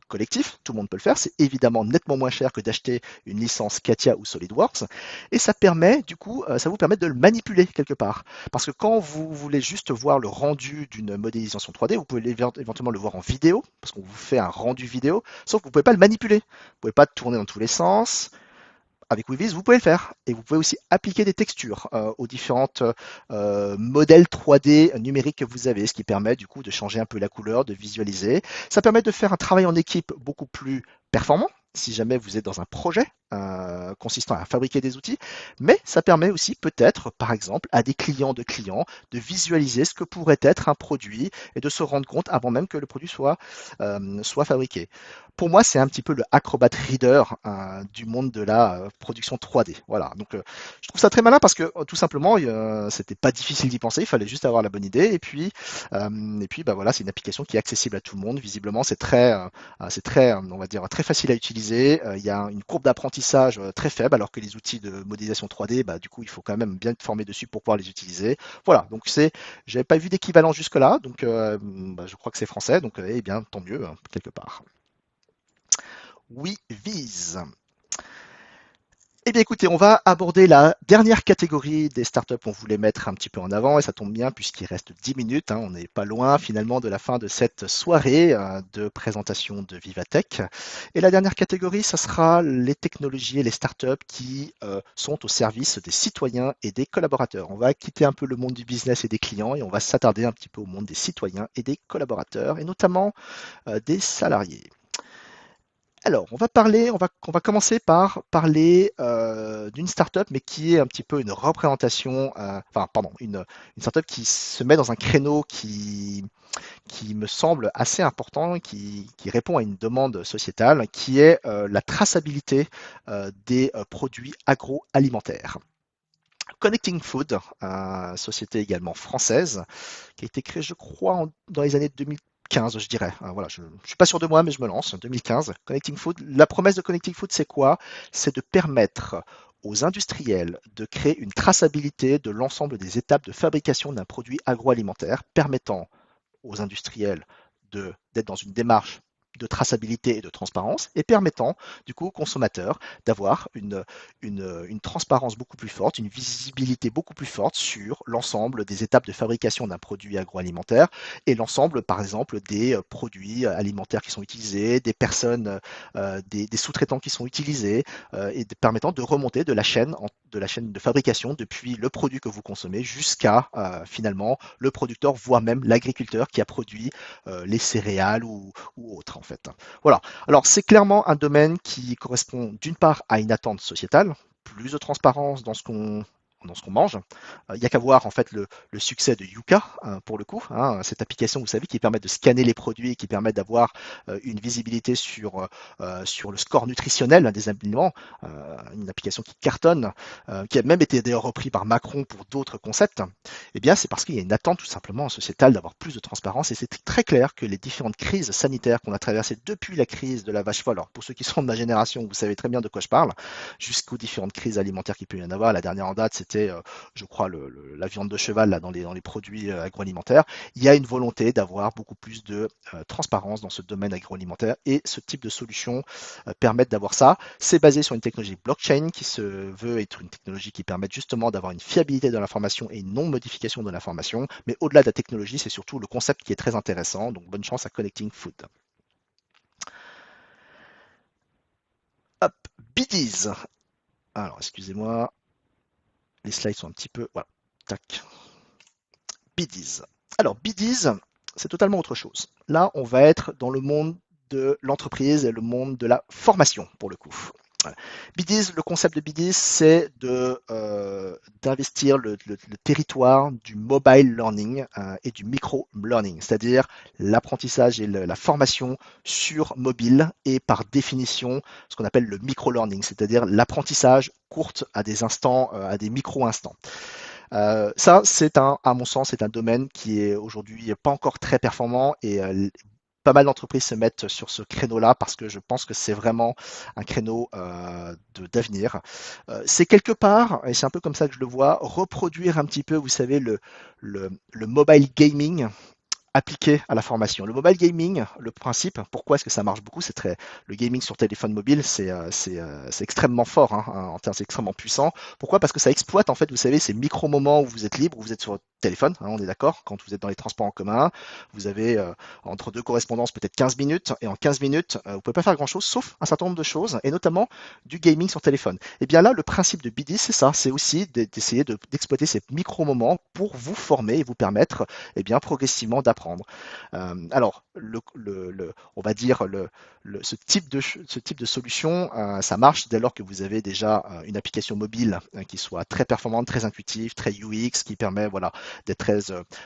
S1: collectif, tout le monde peut le faire. C'est évidemment nettement moins cher que d'acheter une licence Katia ou SolidWorks. Et ça permet, du coup, ça vous permet de le manipuler quelque part. Parce que quand vous voulez juste voir le rendu d'une modélisation 3D, vous pouvez éventuellement le voir en vidéo, parce qu'on vous fait un rendu vidéo, sauf que vous ne pouvez pas le manipuler. Vous ne pouvez pas tourner dans tous les sens. Avec Weaviz, vous pouvez le faire. Et vous pouvez aussi appliquer des textures aux différentes modèles 3D numériques que vous avez, ce qui permet du coup de changer un peu la couleur, de visualiser. Ça permet de faire un travail en équipe beaucoup plus performant si jamais vous êtes dans un projet consistant à fabriquer des outils, mais ça permet aussi peut-être, par exemple, à des clients de visualiser ce que pourrait être un produit et de se rendre compte avant même que le produit soit fabriqué. Pour moi, c'est un petit peu le Acrobat Reader du monde de la production 3D. Voilà. Donc, je trouve ça très malin parce que tout simplement, c'était pas difficile d'y penser. Il fallait juste avoir la bonne idée. Bah voilà, c'est une application qui est accessible à tout le monde. Visiblement, c'est très, on va dire, très facile à utiliser. Il y a une courbe d'apprentissage très faible, alors que les outils de modélisation 3D, bah, du coup, il faut quand même bien être formé dessus pour pouvoir les utiliser. Voilà. Donc, j'avais pas vu d'équivalent jusque-là. Donc, bah, je crois que c'est français. Donc, eh bien, tant mieux, quelque part. Oui, vise. Eh bien écoutez, on va aborder la dernière catégorie des startups qu'on voulait mettre un petit peu en avant et ça tombe bien puisqu'il reste 10 minutes, on n'est pas loin finalement de la fin de cette soirée de présentation de Vivatech. Et la dernière catégorie, ça sera les technologies et les startups qui sont au service des citoyens et des collaborateurs. On va quitter un peu le monde du business et des clients et on va s'attarder un petit peu au monde des citoyens et des collaborateurs et notamment des salariés. Alors, on va commencer par parler d'une startup, mais qui est un petit peu une représentation, enfin, pardon, une startup qui se met dans un créneau qui me semble assez important, qui répond à une demande sociétale, qui est la traçabilité des produits agroalimentaires. Connecting Food, société également française, qui a été créée, je crois, dans les années 2015, je dirais. Voilà, je ne suis pas sûr de moi, mais je me lance. 2015, Connecting Food. La promesse de Connecting Food, c'est quoi? C'est de permettre aux industriels de créer une traçabilité de l'ensemble des étapes de fabrication d'un produit agroalimentaire, permettant aux industriels d'être dans une démarche de traçabilité et de transparence et permettant du coup aux consommateurs d'avoir une transparence beaucoup plus forte, une visibilité beaucoup plus forte sur l'ensemble des étapes de fabrication d'un produit agroalimentaire et l'ensemble par exemple des produits alimentaires qui sont utilisés, des personnes, des sous-traitants qui sont utilisés et permettant de remonter de la chaîne de fabrication depuis le produit que vous consommez jusqu'à finalement le producteur, voire même l'agriculteur qui a produit les céréales ou autres en fait. Voilà. Alors c'est clairement un domaine qui correspond d'une part à une attente sociétale, plus de transparence dans ce qu'on mange. Il n'y a qu'à voir en fait le succès de Yuka pour le coup, cette application vous savez qui permet de scanner les produits et qui permet d'avoir une visibilité sur le score nutritionnel des aliments, une application qui cartonne, qui a même été d'ailleurs repris par Macron pour d'autres concepts. Eh bien c'est parce qu'il y a une attente tout simplement sociétale d'avoir plus de transparence et c'est très clair que les différentes crises sanitaires qu'on a traversées depuis la crise de la vache folle, alors pour ceux qui sont de ma génération, vous savez très bien de quoi je parle, jusqu'aux différentes crises alimentaires qu'il peut y en avoir. La dernière en date, c'était, je crois, la viande de cheval là, dans les produits agroalimentaires. Il y a une volonté d'avoir beaucoup plus de transparence dans ce domaine agroalimentaire et ce type de solutions permettent d'avoir ça. C'est basé sur une technologie blockchain qui se veut être une technologie qui permet justement d'avoir une fiabilité de l'information et une non-modification de l'information. Mais au-delà de la technologie, c'est surtout le concept qui est très intéressant. Donc bonne chance à Connecting Food. Hop, Biddies. Alors, excusez-moi, les slides sont un petit peu. Voilà. Tac. Biddies. Alors, Biddies, c'est totalement autre chose. Là, on va être dans le monde de l'entreprise et le monde de la formation, pour le coup. BDIS, le concept de BDIS, c'est d'investir le territoire du mobile learning et du micro-learning, c'est-à-dire l'apprentissage et la formation sur mobile et par définition ce qu'on appelle le micro-learning, c'est-à-dire l'apprentissage courte à des instants, à des micro-instants. Ça, à mon sens, c'est un domaine qui est aujourd'hui pas encore très performant et pas mal d'entreprises se mettent sur ce créneau-là parce que je pense que c'est vraiment un créneau d'avenir. C'est quelque part, et c'est un peu comme ça que je le vois, reproduire un petit peu, vous savez, le mobile gaming appliqué à la formation. Le mobile gaming, le principe, pourquoi est-ce que ça marche beaucoup? Le gaming sur téléphone mobile, c'est extrêmement fort, hein, en termes, c'est extrêmement puissant. Pourquoi? Parce que ça exploite, en fait, vous savez, ces micro-moments où vous êtes libre, où vous êtes sur votre téléphone, hein, on est d'accord, quand vous êtes dans les transports en commun, vous avez entre deux correspondances peut-être 15 minutes, et en 15 minutes, vous pouvez pas faire grand-chose, sauf un certain nombre de choses, et notamment du gaming sur téléphone. Et bien là, le principe de BD, c'est ça, c'est aussi d'essayer d'exploiter ces micro-moments pour vous former et vous permettre, eh bien, progressivement d'apprendre. Alors, on va dire ce type de solution, ça marche dès lors que vous avez déjà une application mobile qui soit très performante, très intuitive, très UX, qui permet voilà d'être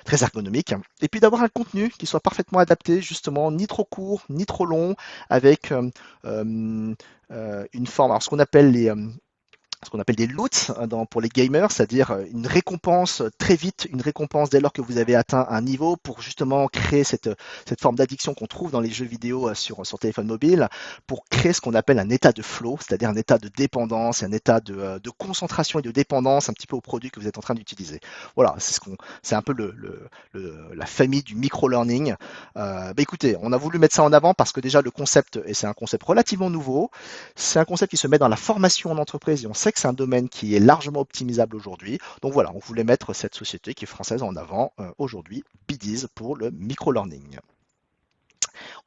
S1: très ergonomique, et puis d'avoir un contenu qui soit parfaitement adapté, justement, ni trop court, ni trop long, avec une forme, alors ce qu'on appelle des loots pour les gamers, c'est-à-dire une récompense très vite, une récompense dès lors que vous avez atteint un niveau pour justement créer cette forme d'addiction qu'on trouve dans les jeux vidéo sur téléphone mobile, pour créer ce qu'on appelle un état de flow, c'est-à-dire un état de dépendance, un état de concentration et de dépendance un petit peu au produit que vous êtes en train d'utiliser. Voilà, c'est un peu la famille du micro-learning. Écoutez, on a voulu mettre ça en avant parce que déjà le concept, et c'est un concept relativement nouveau, c'est un concept qui se met dans la formation en entreprise et on sait que c'est un domaine qui est largement optimisable aujourd'hui. Donc voilà, on voulait mettre cette société qui est française en avant aujourd'hui, BDIS, pour le micro-learning.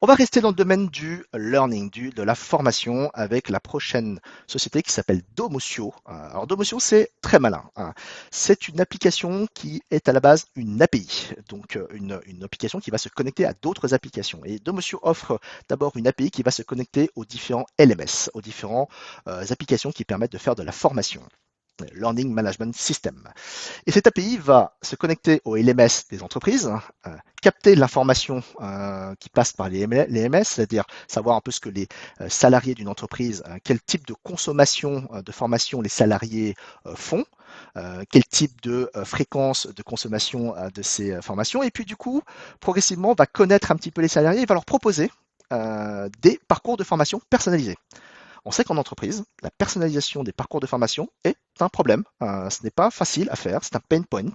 S1: On va rester dans le domaine du learning, de la formation, avec la prochaine société qui s'appelle Domotio. Alors Domotio, c'est très malin, hein. C'est une application qui est à la base une API, donc une application qui va se connecter à d'autres applications. Et Domotio offre d'abord une API qui va se connecter aux différents LMS, aux différentes applications qui permettent de faire de la formation. Learning Management System. Et cette API va se connecter au LMS des entreprises, capter l'information qui passe par les LMS, c'est-à-dire savoir un peu ce que les salariés d'une entreprise, quel type de consommation de formation les salariés font, quel type de fréquence de consommation de ces formations, et puis du coup, progressivement, va connaître un petit peu les salariés et va leur proposer des parcours de formation personnalisés. On sait qu'en entreprise, la personnalisation des parcours de formation est un problème. Ce n'est pas facile à faire, c'est un pain point.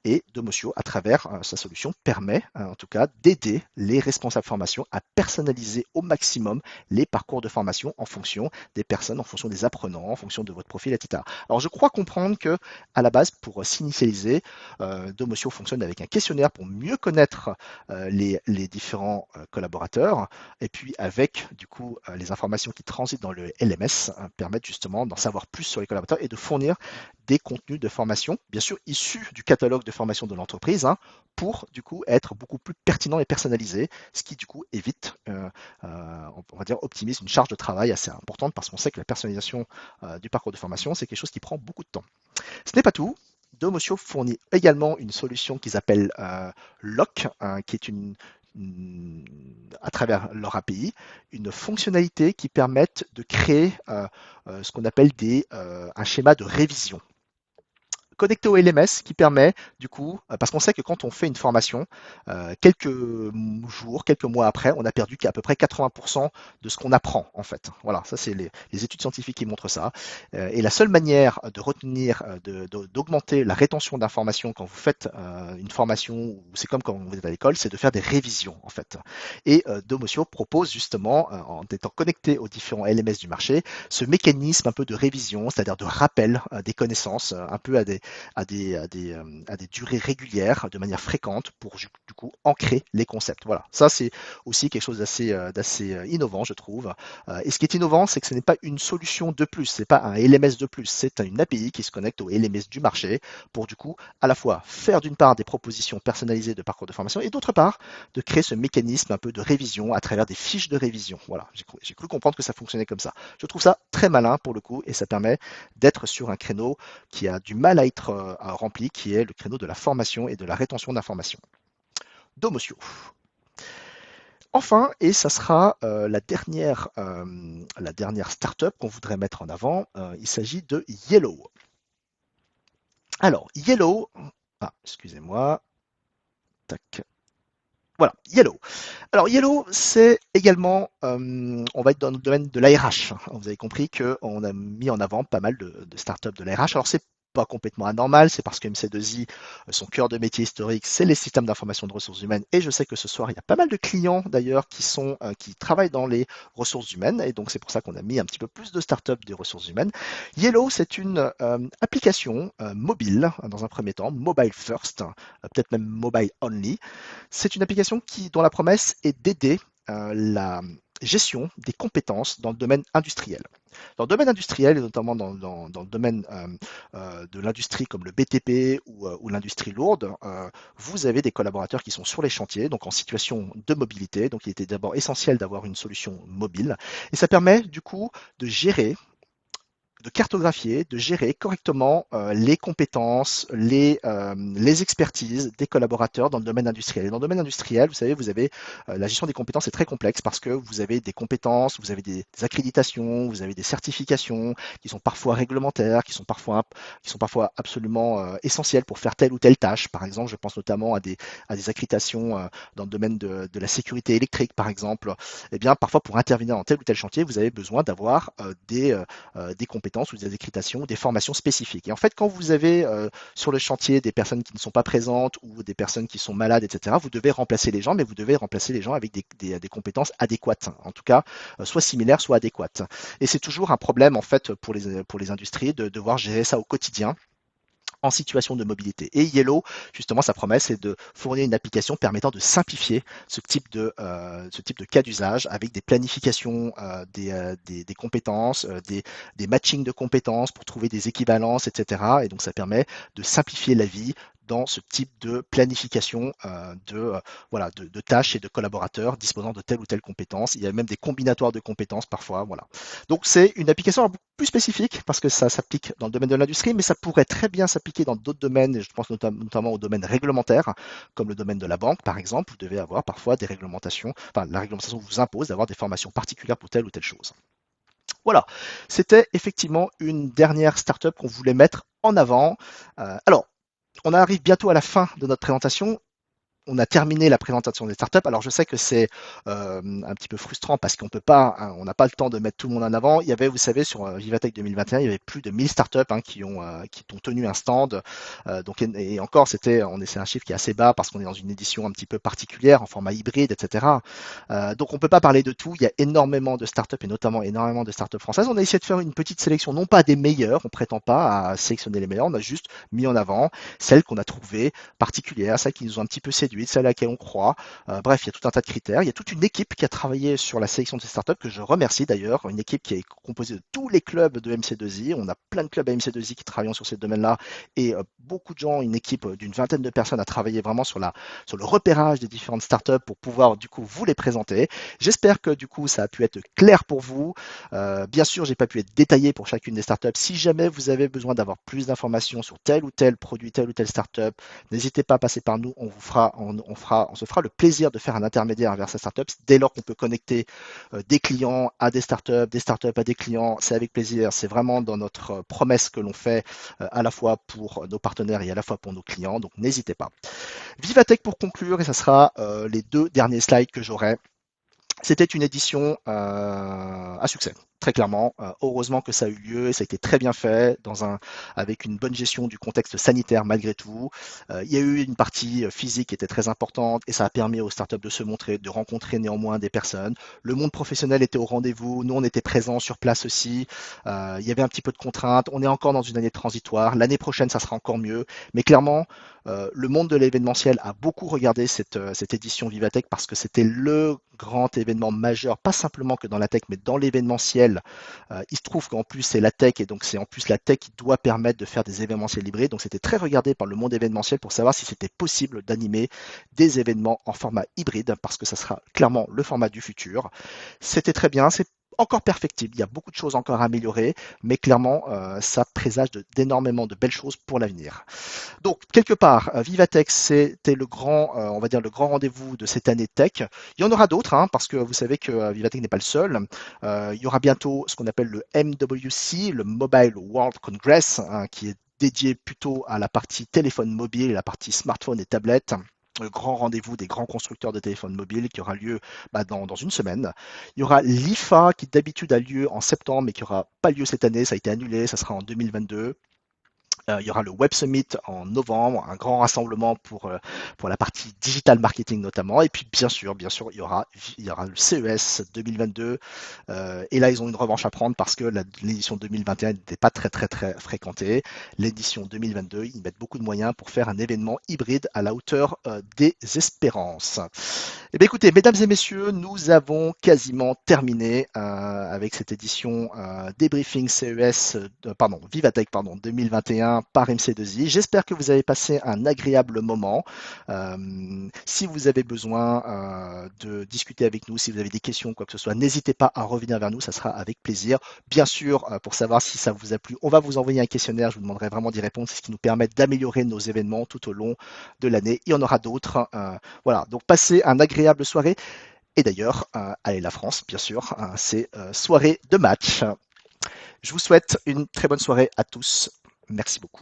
S1: Et Domotio, à travers sa solution, permet en tout cas d'aider les responsables formation à personnaliser au maximum les parcours de formation en fonction des personnes, en fonction des apprenants, en fonction de votre profil, etc. Alors je crois comprendre que à la base, pour s'initialiser, Domotio fonctionne avec un questionnaire pour mieux connaître les différents collaborateurs, et puis avec du coup les informations qui transitent dans le LMS permettent justement d'en savoir plus sur les collaborateurs et de fournir des contenus de formation, bien sûr issus du catalogue de formation de l'entreprise, hein, pour du coup être beaucoup plus pertinent et personnalisé, ce qui du coup évite, on va dire, optimise une charge de travail assez importante parce qu'on sait que la personnalisation du parcours de formation, c'est quelque chose qui prend beaucoup de temps. Ce n'est pas tout. Domotio fournit également une solution qu'ils appellent Lock, qui est à travers leur API, une fonctionnalité qui permette de créer ce qu'on appelle un schéma de révision connecté au LMS qui permet du coup, parce qu'on sait que quand on fait une formation, quelques jours, quelques mois après, on a perdu à peu près 80% de ce qu'on apprend en fait. Voilà, ça c'est les études scientifiques qui montrent ça. Et la seule manière de retenir, d'augmenter la rétention d'informations quand vous faites une formation, c'est comme quand vous êtes à l'école, c'est de faire des révisions en fait. Et Domotio propose justement, en étant connecté aux différents LMS du marché, ce mécanisme un peu de révision, c'est-à-dire de rappel des connaissances, un peu à à des durées régulières, de manière fréquente, pour du coup ancrer les concepts. Voilà, ça c'est aussi quelque chose d'assez innovant, je trouve. Et ce qui est innovant, c'est que ce n'est pas une solution de plus, c'est pas un LMS de plus, c'est une API qui se connecte au LMS du marché pour du coup à la fois faire d'une part des propositions personnalisées de parcours de formation et d'autre part de créer ce mécanisme un peu de révision à travers des fiches de révision. Voilà, j'ai cru comprendre que ça fonctionnait comme ça. Je trouve ça très malin pour le coup et ça permet d'être sur un créneau qui a du mal à être rempli, qui est le créneau de la formation et de la rétention d'informations. Domotio. Enfin, et ça sera la dernière startup qu'on voudrait mettre en avant, il s'agit de Yellow. Alors, Yellow, excusez-moi, tac, voilà, Yellow. Alors Yellow, c'est également, on va être dans le domaine de l'ARH. Vous avez compris qu'on a mis en avant pas mal de startups de l'ARH. Alors c'est pas complètement anormal, c'est parce que MC2I, son cœur de métier historique, c'est les systèmes d'information de ressources humaines. Et je sais que ce soir, il y a pas mal de clients d'ailleurs qui travaillent dans les ressources humaines. Et donc c'est pour ça qu'on a mis un petit peu plus de startups des ressources humaines. Yellow, c'est une application mobile, dans un premier temps, mobile first, peut-être même mobile only. C'est une application dont la promesse est d'aider la gestion des compétences dans le domaine industriel. Dans le domaine industriel, et notamment dans le domaine de l'industrie comme le BTP ou l'industrie lourde, vous avez des collaborateurs qui sont sur les chantiers, donc en situation de mobilité. Donc il était d'abord essentiel d'avoir une solution mobile. Et ça permet du coup de gérer de cartographier, de gérer correctement les compétences, les expertises des collaborateurs dans le domaine industriel. Et dans le domaine industriel, vous savez, vous avez la gestion des compétences est très complexe parce que vous avez des compétences, vous avez des accréditations, vous avez des certifications qui sont parfois réglementaires, qui sont parfois absolument essentielles pour faire telle ou telle tâche. Par exemple, je pense notamment à des accréditations dans le domaine de la sécurité électrique, par exemple. Eh bien, parfois pour intervenir dans tel ou tel chantier, vous avez besoin d'avoir des compétences ou des accréditations, des formations spécifiques. Et en fait, quand vous avez sur le chantier des personnes qui ne sont pas présentes ou des personnes qui sont malades, etc., vous devez remplacer les gens, mais vous devez remplacer les gens avec des compétences adéquates, en tout cas, soit similaires, soit adéquates. Et c'est toujours un problème, en fait, pour les industries de devoir gérer ça au quotidien en situation de mobilité. Et Yellow, justement, sa promesse est de fournir une application permettant de simplifier ce type de cas d'usage avec des planifications des compétences, des matchings de compétences pour trouver des équivalences, etc. Et donc, ça permet de simplifier la vie dans ce type de planification de tâches et de collaborateurs disposant de telle ou telle compétence. Il y a même des combinatoires de compétences parfois. Voilà. Donc c'est une application beaucoup plus spécifique parce que ça s'applique dans le domaine de l'industrie, mais ça pourrait très bien s'appliquer dans d'autres domaines, et je pense notamment au domaine réglementaire, comme le domaine de la banque par exemple. Vous devez avoir parfois des réglementations, enfin la réglementation vous impose d'avoir des formations particulières pour telle ou telle chose. Voilà, c'était effectivement une dernière startup qu'on voulait mettre en avant. Alors, on arrive bientôt à la fin de notre présentation. On a terminé la présentation des startups. Alors je sais que c'est un petit peu frustrant parce qu'on peut pas, hein, on n'a pas le temps de mettre tout le monde en avant. Il y avait, vous savez, sur Vivatech 2021, il y avait plus de 1000 startups qui ont tenu un stand. Donc et encore, c'est un chiffre qui est assez bas parce qu'on est dans une édition un petit peu particulière en format hybride, etc. Donc on peut pas parler de tout. Il y a énormément de startups et notamment énormément de startups françaises. On a essayé de faire une petite sélection, non pas des meilleurs, on prétend pas à sélectionner les meilleurs. On a juste mis en avant celles qu'on a trouvées particulières, celles qui nous ont un petit peu séduites, celles à laquelle on croit. Bref, il y a tout un tas de critères. Il y a toute une équipe qui a travaillé sur la sélection de ces startups, que je remercie d'ailleurs, une équipe qui est composée de tous les clubs de MC2I. On a plein de clubs à MC2I qui travaillent sur ces domaines-là et beaucoup de gens, une équipe d'une vingtaine de personnes a travaillé vraiment sur le repérage des différentes startups pour pouvoir du coup vous les présenter. J'espère que du coup ça a pu être clair pour vous. Bien sûr, j'ai pas pu être détaillé pour chacune des startups. Si jamais vous avez besoin d'avoir plus d'informations sur tel ou tel produit, telle ou telle startup, n'hésitez pas à passer par nous. On se fera le plaisir de faire un intermédiaire vers ces startups. Dès lors qu'on peut connecter des clients à des startups à des clients, c'est avec plaisir. C'est vraiment dans notre promesse que l'on fait à la fois pour nos partenaires et à la fois pour nos clients. Donc n'hésitez pas. Vivatech pour conclure, et ça sera les deux derniers slides que j'aurai. C'était une édition à succès. Très clairement, heureusement que ça a eu lieu et ça a été très bien fait avec une bonne gestion du contexte sanitaire malgré tout. Il y a eu une partie physique qui était très importante et ça a permis aux startups de se montrer, de rencontrer néanmoins des personnes. Le monde professionnel était au rendez-vous, nous on était présents sur place aussi. Il y avait un petit peu de contraintes. On est encore dans une année transitoire. L'année prochaine, ça sera encore mieux. Mais clairement, le monde de l'événementiel a beaucoup regardé cette édition Vivatech parce que c'était le grand événement majeur, pas simplement que dans la tech, mais dans l'événementiel. Il se trouve qu'en plus c'est la tech et donc c'est en plus la tech qui doit permettre de faire des événementiels hybrides. Donc c'était très regardé par le monde événementiel pour savoir si c'était possible d'animer des événements en format hybride parce que ça sera clairement le format du futur. C'était très bien, c'est encore perfectible, il y a beaucoup de choses encore à améliorer, mais clairement ça présage d'énormément de belles choses pour l'avenir. Donc, quelque part, Vivatech, c'était le grand, on va dire le grand rendez-vous de cette année tech. Il y en aura d'autres, hein, parce que vous savez que Vivatech n'est pas le seul. Il y aura bientôt ce qu'on appelle le MWC, le Mobile World Congress, hein, qui est dédié plutôt à la partie téléphone mobile et la partie smartphone et tablette. Le grand rendez-vous des grands constructeurs de téléphones mobiles qui aura lieu dans une semaine. Il y aura l'IFA qui d'habitude a lieu en septembre mais qui n'aura pas lieu cette année, ça a été annulé, ça sera en 2022. Il y aura le Web Summit en novembre, un grand rassemblement pour la partie digital marketing notamment. Et puis bien sûr, il y aura le CES 2022. Et là, ils ont une revanche à prendre parce que l'édition 2021 n'était pas très fréquentée. L'édition 2022, ils mettent beaucoup de moyens pour faire un événement hybride à la hauteur des espérances. Eh bien, écoutez, mesdames et messieurs, nous avons quasiment terminé avec cette édition débriefing CES, Vivatech 2021 par MC2I. J'espère que vous avez passé un agréable moment. Si vous avez besoin de discuter avec nous, si vous avez des questions, quoi que ce soit, n'hésitez pas à revenir vers nous, ça sera avec plaisir. Bien sûr, pour savoir si ça vous a plu, on va vous envoyer un questionnaire, je vous demanderai vraiment d'y répondre, c'est ce qui nous permet d'améliorer nos événements tout au long de l'année. Il y en aura d'autres. Voilà, donc passez un agréable soirée. Et d'ailleurs, allez la France, bien sûr, c'est soirée de match. Je vous souhaite une très bonne soirée à tous. Merci beaucoup.